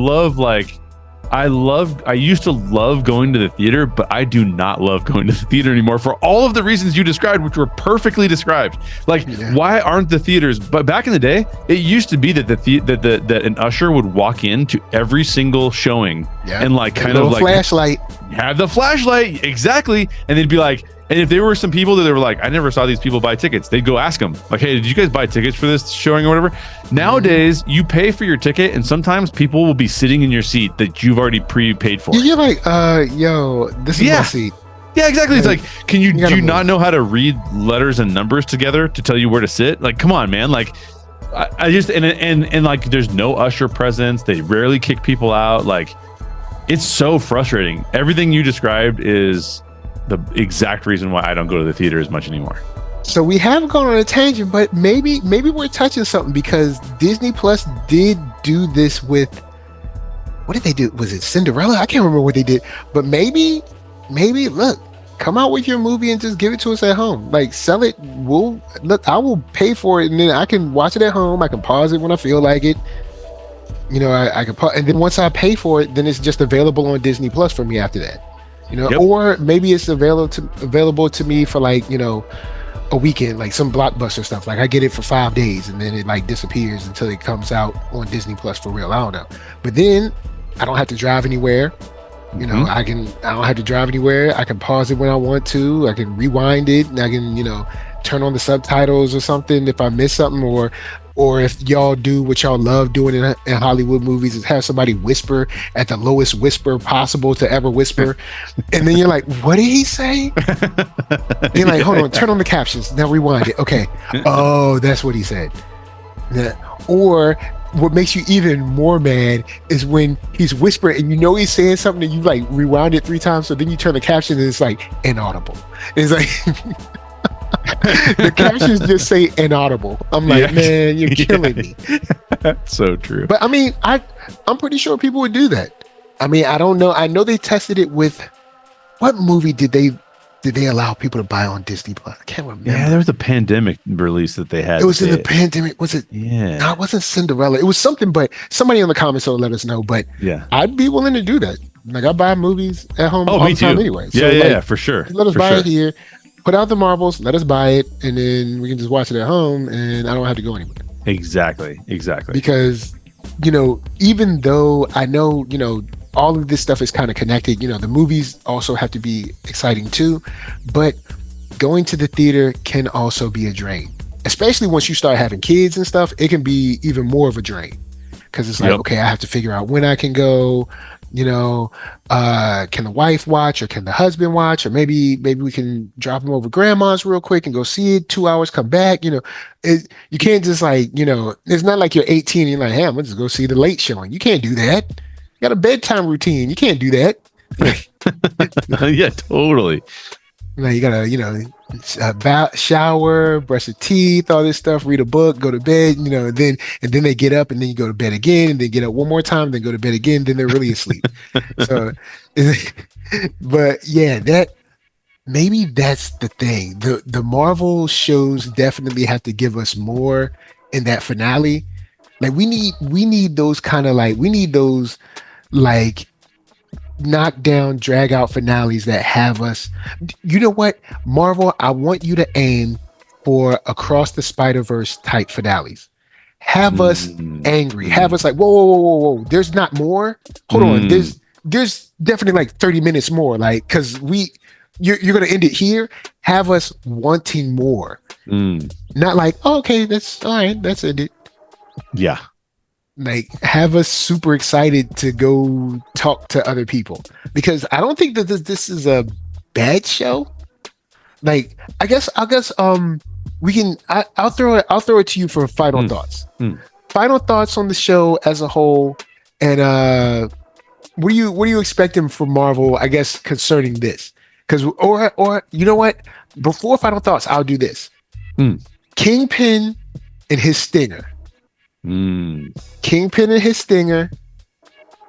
Speaker 3: used to love going to the theater, but I do not love going to the theater anymore for all of the reasons you described, which were perfectly described. Like, why aren't the theaters? But back in the day, it used to be that that an usher would walk into every single showing and like kind of like
Speaker 2: flashlight.
Speaker 3: Have the flashlight, exactly, and they'd be like. And if there were some people that they were like, I never saw these people buy tickets, they'd go ask them, like, hey, did you guys buy tickets for this showing or whatever? Nowadays, you pay for your ticket, and sometimes people will be sitting in your seat that you've already prepaid for.
Speaker 2: You're like, yo, this is my seat.
Speaker 3: Yeah, exactly. It's like, do you not know how to read letters and numbers together to tell you where to sit? Like, come on, man. Like, I just, and like, there's no usher presence. They rarely kick people out. Like, it's so frustrating. Everything you described is the exact reason why I don't go to the theater as much anymore.
Speaker 2: So we have gone on a tangent, but maybe we're touching something because Disney Plus did do this with, what did they do? Was it Cinderella? I can't remember what they did, but maybe look, come out with your movie and just give it to us at home. Like, sell it. I will pay for it, and then I can watch it at home. I can pause it when I feel like it. I can and then once I pay for it, then it's just available on Disney Plus for me after that.
Speaker 3: Yep.
Speaker 2: Or maybe it's available to me for like, a weekend, like some blockbuster stuff. Like I get it for 5 days and then it like disappears until it comes out on Disney Plus for real. I don't know. But then I don't have to drive anywhere. I don't have to drive anywhere. I can pause it when I want to. I can rewind it, and I can, turn on the subtitles or something if I miss something, or if y'all do what y'all love doing in Hollywood movies, is have somebody whisper at the lowest whisper possible to ever whisper. And then you're like, what did he say? And you're like, hold on, turn on the captions. Now rewind it. Okay. Oh, that's what he said. Yeah. Or what makes you even more mad is when he's whispering and he's saying something and you like rewind it 3 times. So then you turn the caption and it's like inaudible. It's like the captions just say inaudible. I'm like, man, you're killing me.
Speaker 3: That's so true.
Speaker 2: But I mean, I'm pretty sure people would do that. I mean, I don't know. I know they tested it with what movie did they allow people to buy on Disney Plus? I can't remember.
Speaker 3: Yeah, there was a pandemic release that they had.
Speaker 2: It was in the pandemic. Was it?
Speaker 3: Yeah.
Speaker 2: No, it wasn't Cinderella. It was something, but somebody in the comments will let us know. But
Speaker 3: yeah,
Speaker 2: I'd be willing to do that. Like I buy movies at home all the time anyway.
Speaker 3: So yeah, for sure.
Speaker 2: Let us buy it here. Put out the marbles, let us buy it, and then we can just watch it at home, and I don't have to go anywhere.
Speaker 3: Exactly.
Speaker 2: Because, even though I know, all of this stuff is kind of connected, the movies also have to be exciting too, but going to the theater can also be a drain. Especially once you start having kids and stuff, it can be even more of a drain. Because it's like, okay, I have to figure out when I can go. Can the wife watch or can the husband watch, or maybe we can drop them over grandma's real quick and go see it 2 hours, come back. You can't just like, it's not like you're 18 and you're like, hey, I'm gonna just go see the late showing. You can't do that. You got a bedtime routine. You can't do that.
Speaker 3: Yeah, totally.
Speaker 2: You gotta, shower, brush your teeth, all this stuff, read a book, go to bed, and then they get up and then you go to bed again and then get up one more time, then go to bed again, then they're really asleep. So, but yeah, maybe that's the thing. The Marvel shows definitely have to give us more in that finale. Like we need those kind of like, we need those like knockdown, drag out finales that have us. You know what, Marvel? I want you to aim for Across the Spider-Verse type finales. Have us angry. Have us like, whoa. There's not more. Hold on. There's definitely like 30 minutes more. Like, because you're gonna end it here. Have us wanting more. Not like, oh, okay, that's all right. That's ended.
Speaker 3: Yeah.
Speaker 2: Like have us super excited to go talk to other people, because I don't think that this is a bad show. Like I guess we can I'll throw it to you for final thoughts. Final thoughts on the show as a whole, and what are you expecting from Marvel, I guess, concerning this? Because or you know what? Before final thoughts, I'll do this. Kingpin and his stinger. Kingpin and his stinger.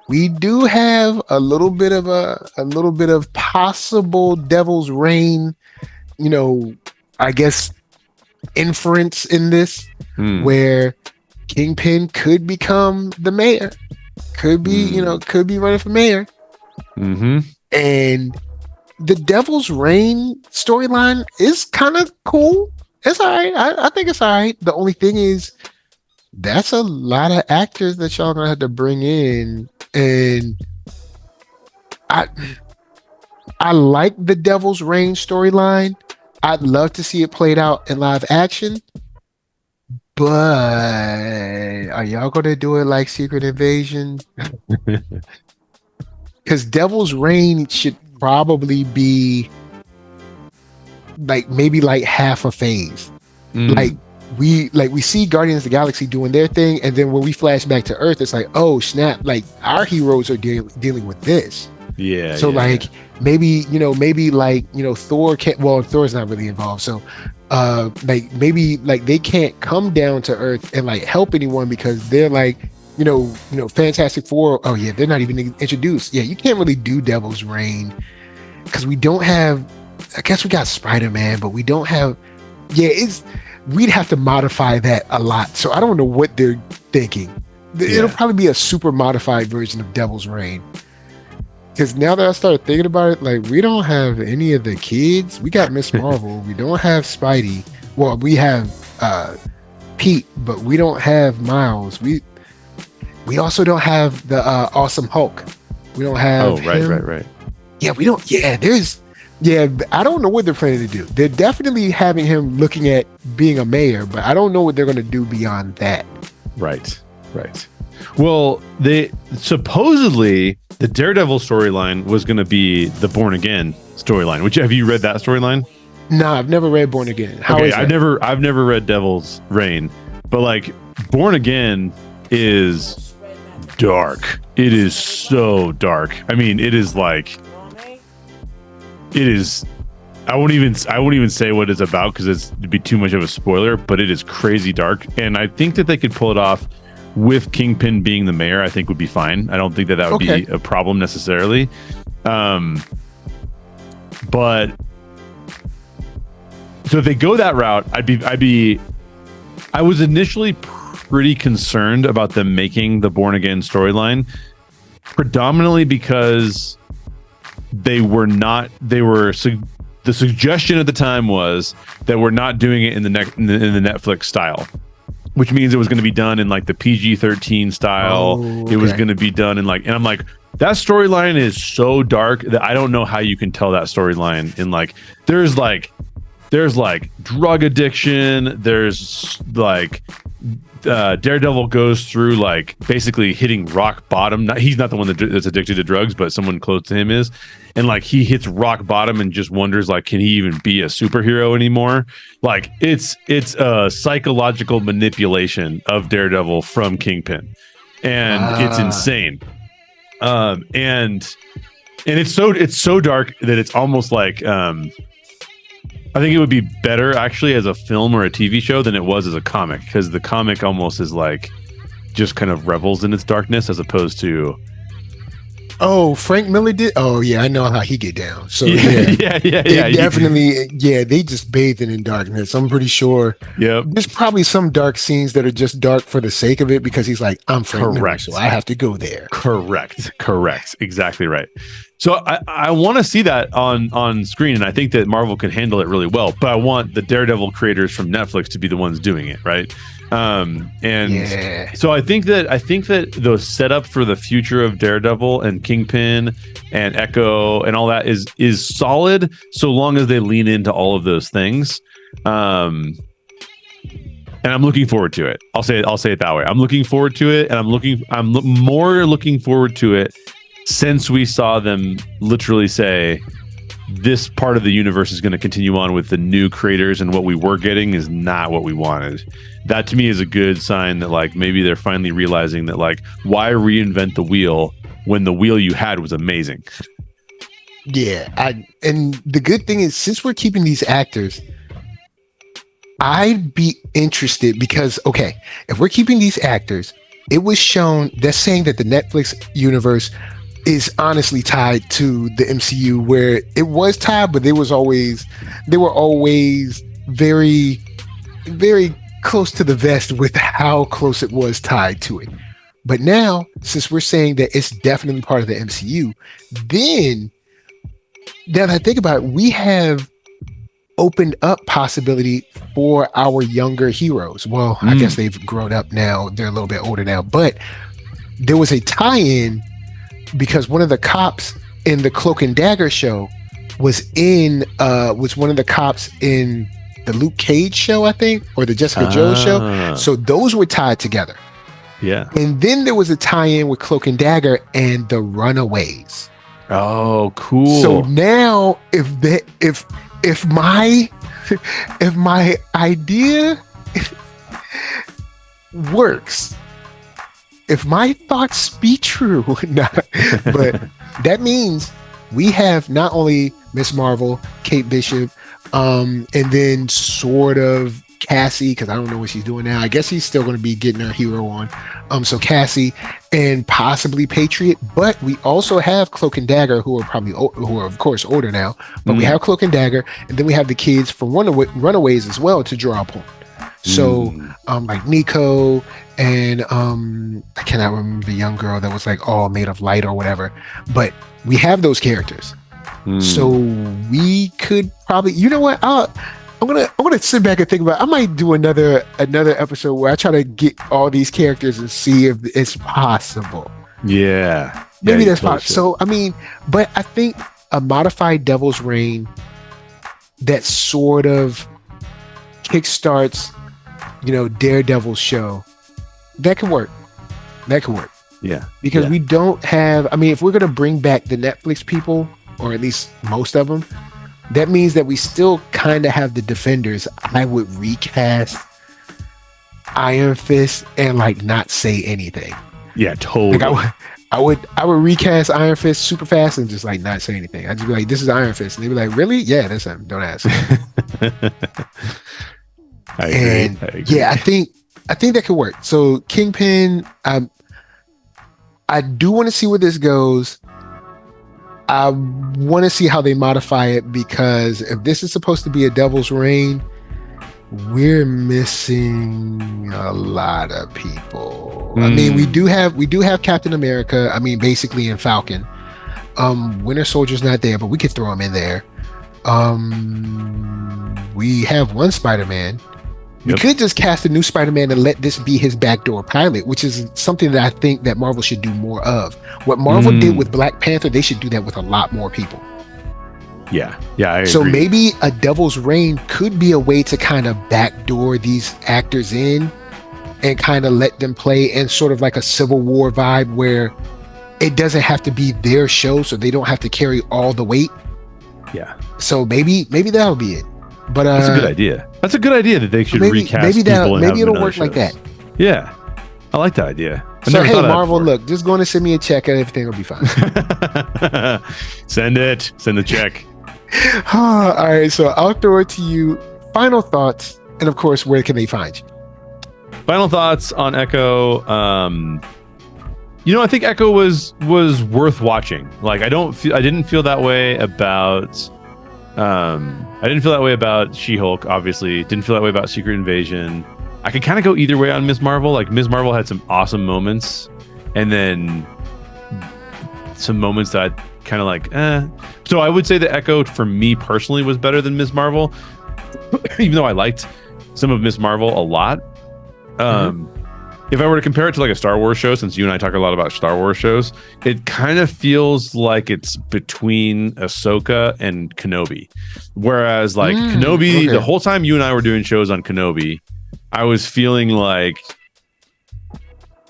Speaker 2: We do have a little bit of possible Devil's Reign, I guess, inference in this, where Kingpin could become the mayor, could be running for mayor, and the Devil's Reign storyline is kind of cool. It's all right. I think it's all right. The only thing is, that's a lot of actors that y'all gonna have to bring in, and I like the Devil's Reign storyline. I'd love to see it played out in live action, but are y'all gonna do it like Secret Invasion? Because Devil's Reign should probably be maybe half a phase. We see Guardians of the Galaxy doing their thing, and then when we flash back to Earth, it's like, oh snap! Like our heroes are dealing with this.
Speaker 3: Yeah.
Speaker 2: So maybe Thor can't. Well, Thor's not really involved. So maybe they can't come down to Earth and help anyone because they're Fantastic Four. Oh yeah, they're not even introduced. Yeah, you can't really do Devil's Reign because we don't have. I guess we got Spider-Man, but we don't have. Yeah, we'd have to modify that a lot. So I don't know what they're thinking. It'll probably be a super modified version of Devil's Reign. Because now that I started thinking about it, like, we don't have any of the kids. We got Miss Marvel. We don't have Spidey. Well, we have Pete, but we don't have Miles. We also don't have the Awesome Hulk. We don't have him.
Speaker 3: Right.
Speaker 2: Yeah, we don't. Yeah, I don't know what they're planning to do. They're definitely having him looking at being a mayor, but I don't know what they're going to do beyond that.
Speaker 3: Right. Well, they supposedly the Daredevil storyline was going to be the Born Again storyline. Which, have you read that storyline?
Speaker 2: No, I've never read Born Again. How is that?
Speaker 3: I've never read Devil's Reign, but like Born Again is dark. It is so dark. I mean, it is. I won't even say what it's about because it'd be too much of a spoiler. But it is crazy dark, and I think that they could pull it off with Kingpin being the mayor. I think would be fine. I don't think that would be a problem necessarily. But so if they go that route, I was initially pretty concerned about them making the Born Again storyline, predominantly because the suggestion at the time was that we're not doing it in the Netflix style, which means it was going to be done in like the PG-13 style. It was going to be done in and I'm like, that storyline is so dark that I don't know how you can tell that storyline in there's drug addiction. There's Daredevil goes through basically hitting rock bottom. He's not the one that's addicted to drugs, but someone close to him is. And he hits rock bottom and just wonders can he even be a superhero anymore? It's a psychological manipulation of Daredevil from Kingpin, and it's insane. And it's so dark that it's almost I think it would be better actually as a film or a TV show than it was as a comic, because the comic almost is just kind of revels in its darkness as opposed to.
Speaker 2: Oh, Frank Miller did. Oh yeah, I know how he get down. So
Speaker 3: yeah.
Speaker 2: Definitely, they just bathing in darkness. I'm pretty sure.
Speaker 3: Yeah,
Speaker 2: there's probably some dark scenes that are just dark for the sake of it because he's like, I'm Frank Miller, so I have to go there.
Speaker 3: Correct. Exactly right. So I want to see that on screen, and I think that Marvel can handle it really well. But I want the Daredevil creators from Netflix to be the ones doing it, right? So I think that the setup for the future of Daredevil and Kingpin and Echo and all that is solid, so long as they lean into all of those things. And I'm looking forward to it. I'll say it that way. I'm looking forward to it, and I'm more looking forward to it since we saw them literally say this part of the universe is going to continue on with the new creators, and what we were getting is not what we wanted. That to me is a good sign that maybe they're finally realizing that why reinvent the wheel when the wheel you had was amazing.
Speaker 2: Yeah, and the good thing is, since we're keeping these actors, I'd be interested because if we're keeping these actors, it was shown they're saying that the Netflix universe is honestly tied to the MCU, where it was tied, but they were always very, very close to the vest with how close it was tied to it. But now, since we're saying that it's definitely part of the MCU, then now that I think about it, we have opened up possibility for our younger heroes. Well, I guess they've grown up now. They're a little bit older now, but there was a tie-in because one of the cops in the Cloak and Dagger show was one of the cops in the Luke Cage show, I think, or the Jessica Jones show. So those were tied together.
Speaker 3: Yeah. And
Speaker 2: then there was a tie-in with Cloak and Dagger and the Runaways.
Speaker 3: Oh, cool.
Speaker 2: So now if my idea works, if my thoughts be true, but that means we have not only Miss Marvel, Kate Bishop, and then sort of Cassie, because I don't know what she's doing now. I guess he's still going to be getting her hero on. So Cassie and possibly Patriot, but we also have Cloak and Dagger, who are of course older now. But we have Cloak and Dagger, and then we have the kids from Runaways as well to draw upon. So like Nico and I cannot remember the young girl that was like all made of light or whatever, but we have those characters. So we could probably, you know what? I'm gonna sit back and think about. I might do another episode where I try to get all these characters and see if it's possible.
Speaker 3: Yeah,
Speaker 2: Maybe that's fine. So I mean, but I think a modified Devil's Reign that sort of kickstarts, Daredevil's show, that can work.
Speaker 3: Yeah,
Speaker 2: because we don't have. I mean, if we're gonna bring back the Netflix people, or at least most of them, that means that we still kind of have the Defenders. I would recast Iron Fist and like not say anything.
Speaker 3: Yeah, totally.
Speaker 2: Like I would recast Iron Fist super fast and just like not say anything. I'd just be like, "This is Iron Fist," and they'd be like, "Really? Yeah, that's him. Don't ask."
Speaker 3: I agree.
Speaker 2: Yeah, I think that could work. So Kingpin, I do want to see where this goes. I want to see how they modify it, because if this is supposed to be a Devil's Reign, we're missing a lot of people. I mean, we do have Captain America. I mean, basically in Falcon. Winter Soldier's not there, but we could throw him in there. We have one Spider-Man. We could just cast a new Spider-Man and let this be his backdoor pilot, which is something that I think that Marvel should do more of. What Marvel did with Black Panther, they should do that with a lot more people.
Speaker 3: Yeah, I
Speaker 2: so
Speaker 3: agree.
Speaker 2: Maybe a Devil's Reign could be a way to kind of backdoor these actors in and kind of let them play in sort of like a Civil War vibe, where it doesn't have to be their show, so they don't have to carry all the weight.
Speaker 3: Yeah.
Speaker 2: So maybe that'll be it. But
Speaker 3: that's a good idea. That's a good idea that they should recast people.
Speaker 2: Maybe it'll work like that.
Speaker 3: Yeah, I like that idea.
Speaker 2: So hey, Marvel, look, just going to send me a check and everything will be fine.
Speaker 3: Send the check.
Speaker 2: All right, so I'll throw it to you. Final thoughts, and of course, where can they find you?
Speaker 3: Final thoughts on Echo. I think Echo was worth watching. Like, I didn't feel that way about. I didn't feel that way about She-Hulk. Obviously, didn't feel that way about Secret Invasion. I could kind of go either way on Ms. Marvel. Like, Ms. Marvel had some awesome moments, and then some moments that I kind of like. So I would say that Echo, for me personally, was better than Ms. Marvel, even though I liked some of Ms. Marvel a lot. If I were to compare it to like a Star Wars show, since you and I talk a lot about Star Wars shows, it kind of feels like it's between Ahsoka and Kenobi. Whereas like Kenobi, the whole time you and I were doing shows on Kenobi, I was feeling like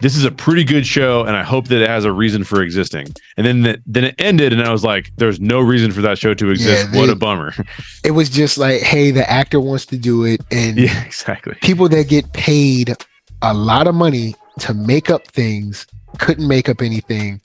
Speaker 3: this is a pretty good show, and I hope that it has a reason for existing. And then it ended, and I was like, there's no reason for that show to exist. Yeah, what a bummer.
Speaker 2: It was just like, hey, the actor wants to do it, and
Speaker 3: yeah, exactly.
Speaker 2: People that get paid a lot of money to make up things couldn't make up anything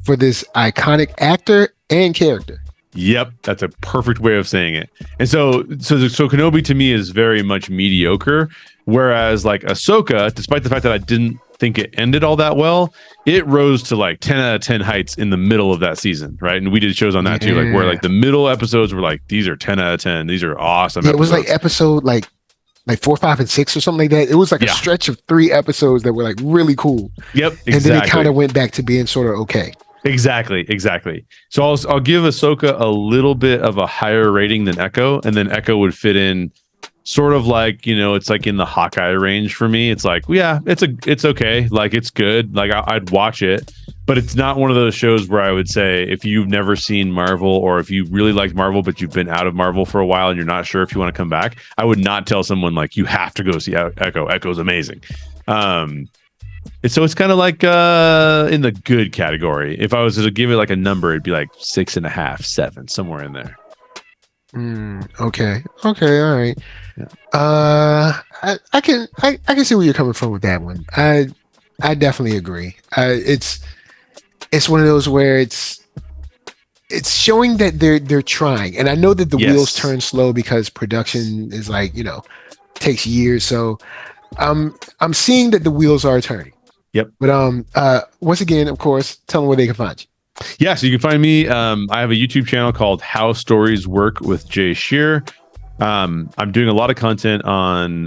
Speaker 2: for this iconic actor and character.
Speaker 3: Yep, that's a perfect way of saying it. And so Kenobi to me is very much mediocre, whereas like Ahsoka, despite the fact that I didn't think it ended all that well, it rose to like 10 out of 10 heights in the middle of that season, right? And we did shows on that too, like where like the middle episodes were like, these are 10 out of 10, these are awesome.
Speaker 2: Yeah, it was like episode like 4, 5, and 6 or something like that. It was like a stretch of 3 episodes that were like really cool.
Speaker 3: Yep, exactly.
Speaker 2: And then it kind of went back to being sort of okay.
Speaker 3: Exactly. So I'll give Ahsoka a little bit of a higher rating than Echo, and then Echo would fit in sort of like, it's like in the Hawkeye range for me. It's like, yeah, it's okay. Like, it's good. Like I'd watch it, but it's not one of those shows where I would say, if you've never seen Marvel, or if you really liked Marvel, but you've been out of Marvel for a while and you're not sure if you want to come back, I would not tell someone like, you have to go see Echo. Echo's amazing. So it's kind of like in the good category. If I was to give it like a number, it'd be like 6.5, 7, somewhere in there.
Speaker 2: Okay. All right. Yeah. I can see where you're coming from with that one. I definitely agree. It's one of those where it's showing that they're trying, and I know that the wheels turn slow because production is like, takes years. So I'm seeing that the wheels are turning.
Speaker 3: Yep.
Speaker 2: But once again, of course, tell them where they can find you.
Speaker 3: Yeah, so you can find me. I have a YouTube channel called How Stories Work with Jay Sherer. I'm doing a lot of content on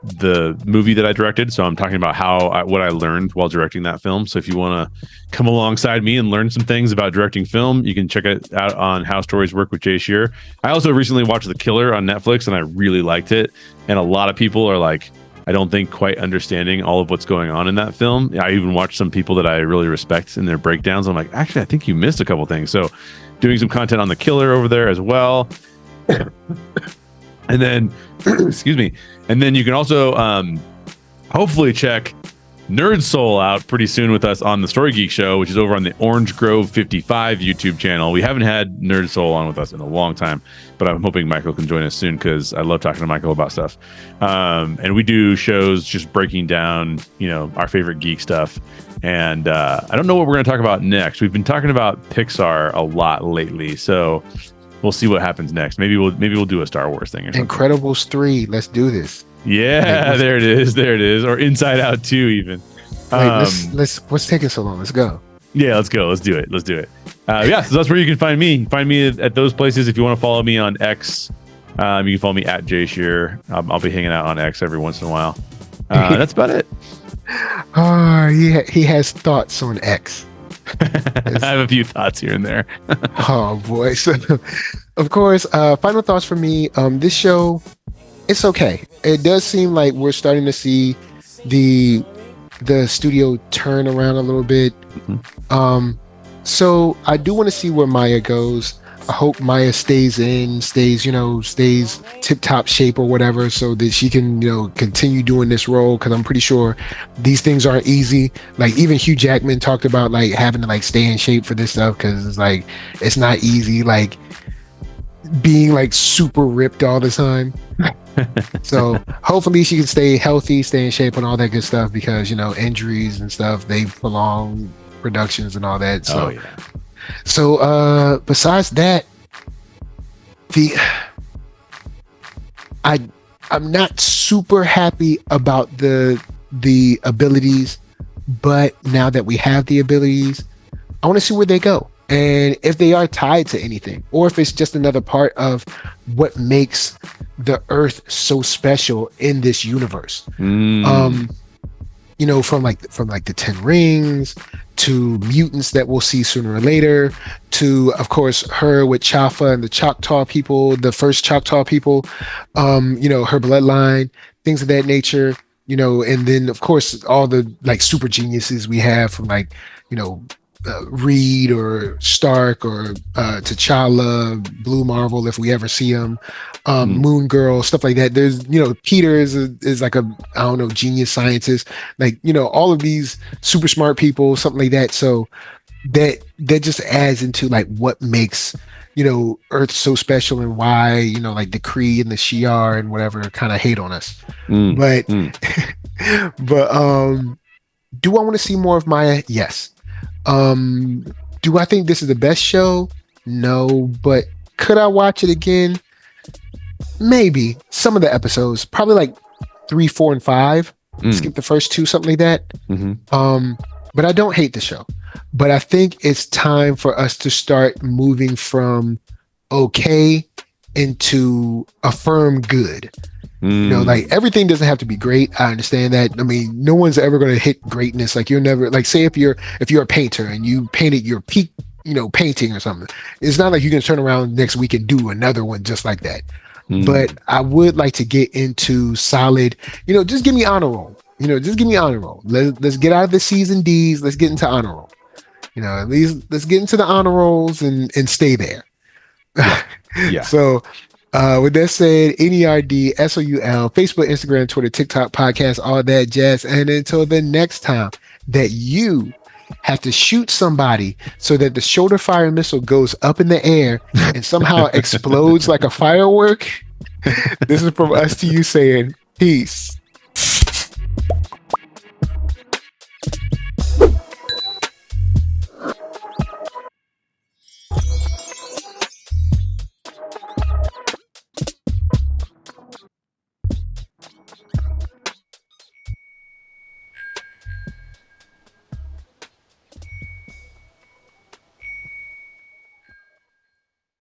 Speaker 3: the movie that I directed. So I'm talking about what I learned while directing that film. So if you want to come alongside me and learn some things about directing film, you can check it out on How Stories Work with Jay Sherer. I also recently watched The Killer on Netflix, and I really liked it. And a lot of people are like, I don't think quite understanding all of what's going on in that film. I even watched some people that I really respect in their breakdowns. I'm like, actually, I think you missed a couple things. So doing some content on The Killer over there as well. And then excuse me, and then you can also hopefully check NERDSoul out pretty soon with us on the Story Geek show, which is over on the Orange Grove 55 YouTube channel. We haven't had NERDSoul on with us in a long time, but I'm hoping Michael can join us soon because I love talking to Michael about stuff. And we do shows just breaking down, our favorite geek stuff. And I don't know what we're going to talk about next. We've been talking about Pixar a lot lately, so we'll see what happens next. Maybe we'll do a Star Wars thing or something.
Speaker 2: Incredibles 3. Let's do this.
Speaker 3: Yeah, there it is. Or Inside Out 2 even.
Speaker 2: Wait, what's taking so long? Let's go.
Speaker 3: Yeah, let's go. Let's do it. Yeah, so that's where you can find me. Find me at those places. If you want to follow me on X, you can follow me at Jay Sherer. I'll be hanging out on X every once in a while. That's about it.
Speaker 2: He has thoughts on X.
Speaker 3: I have a few thoughts here and there.
Speaker 2: Oh boy. So, of course, final thoughts for me. This show, it's okay. It does seem like we're starting to see the studio turn around a little bit. Mm-hmm. So I do want to see where Maya goes. I hope Maya stays tip top shape or whatever, so that she can, continue doing this role. Because I'm pretty sure these things aren't easy. Like even Hugh Jackman talked about like having to like stay in shape for this stuff because it's like it's not easy. Like being like super ripped all the time. So hopefully she can stay healthy, stay in shape, and all that good stuff. Because injuries and stuff, they prolong productions and all that. So. Oh, yeah. So besides that, I'm not super happy about the abilities, but now that we have the abilities, I want to see where they go and if they are tied to anything, or if it's just another part of what makes the Earth so special in this universe. From the 10 Rings to mutants that we'll see sooner or later, to of course her with Chafa and the Choctaw people, the first Choctaw people, her bloodline, things of that nature, and then of course all the like super geniuses we have from Reed or Stark or T'Challa, Blue Marvel if we ever see him, Moon Girl, stuff like that. There's Peter is like a genius scientist, all of these super smart people, something like that. So that just adds into like what makes Earth so special and why like the Kree and the Shi'ar and whatever kind of hate on us. But do I want to see more of Maya? Yes. Do I think this is the best show? No, but could I watch it again? Maybe. Some of the episodes, probably like 3, 4, and 5. Skip the first 2, something like that. Mm-hmm. But I don't hate the show. But I think it's time for us to start moving from okay into a firm good. Like everything doesn't have to be great. I understand that. I mean, no one's ever going to hit greatness. Like you're never like, say if you're a painter and you painted your peak, painting or something, it's not like you can turn around next week and do another one just like that. But I would like to get into solid, just give me honor roll. Just give me honor roll. Let's get out of the C's and D's. Let's get into honor roll. At least let's get into the honor rolls and stay there. Yeah. So with that said, NERDSoul, Facebook, Instagram, Twitter, TikTok, podcast, all that jazz. And until the next time that you have to shoot somebody so that the shoulder fire missile goes up in the air and somehow explodes like a firework, this is from us to you saying peace.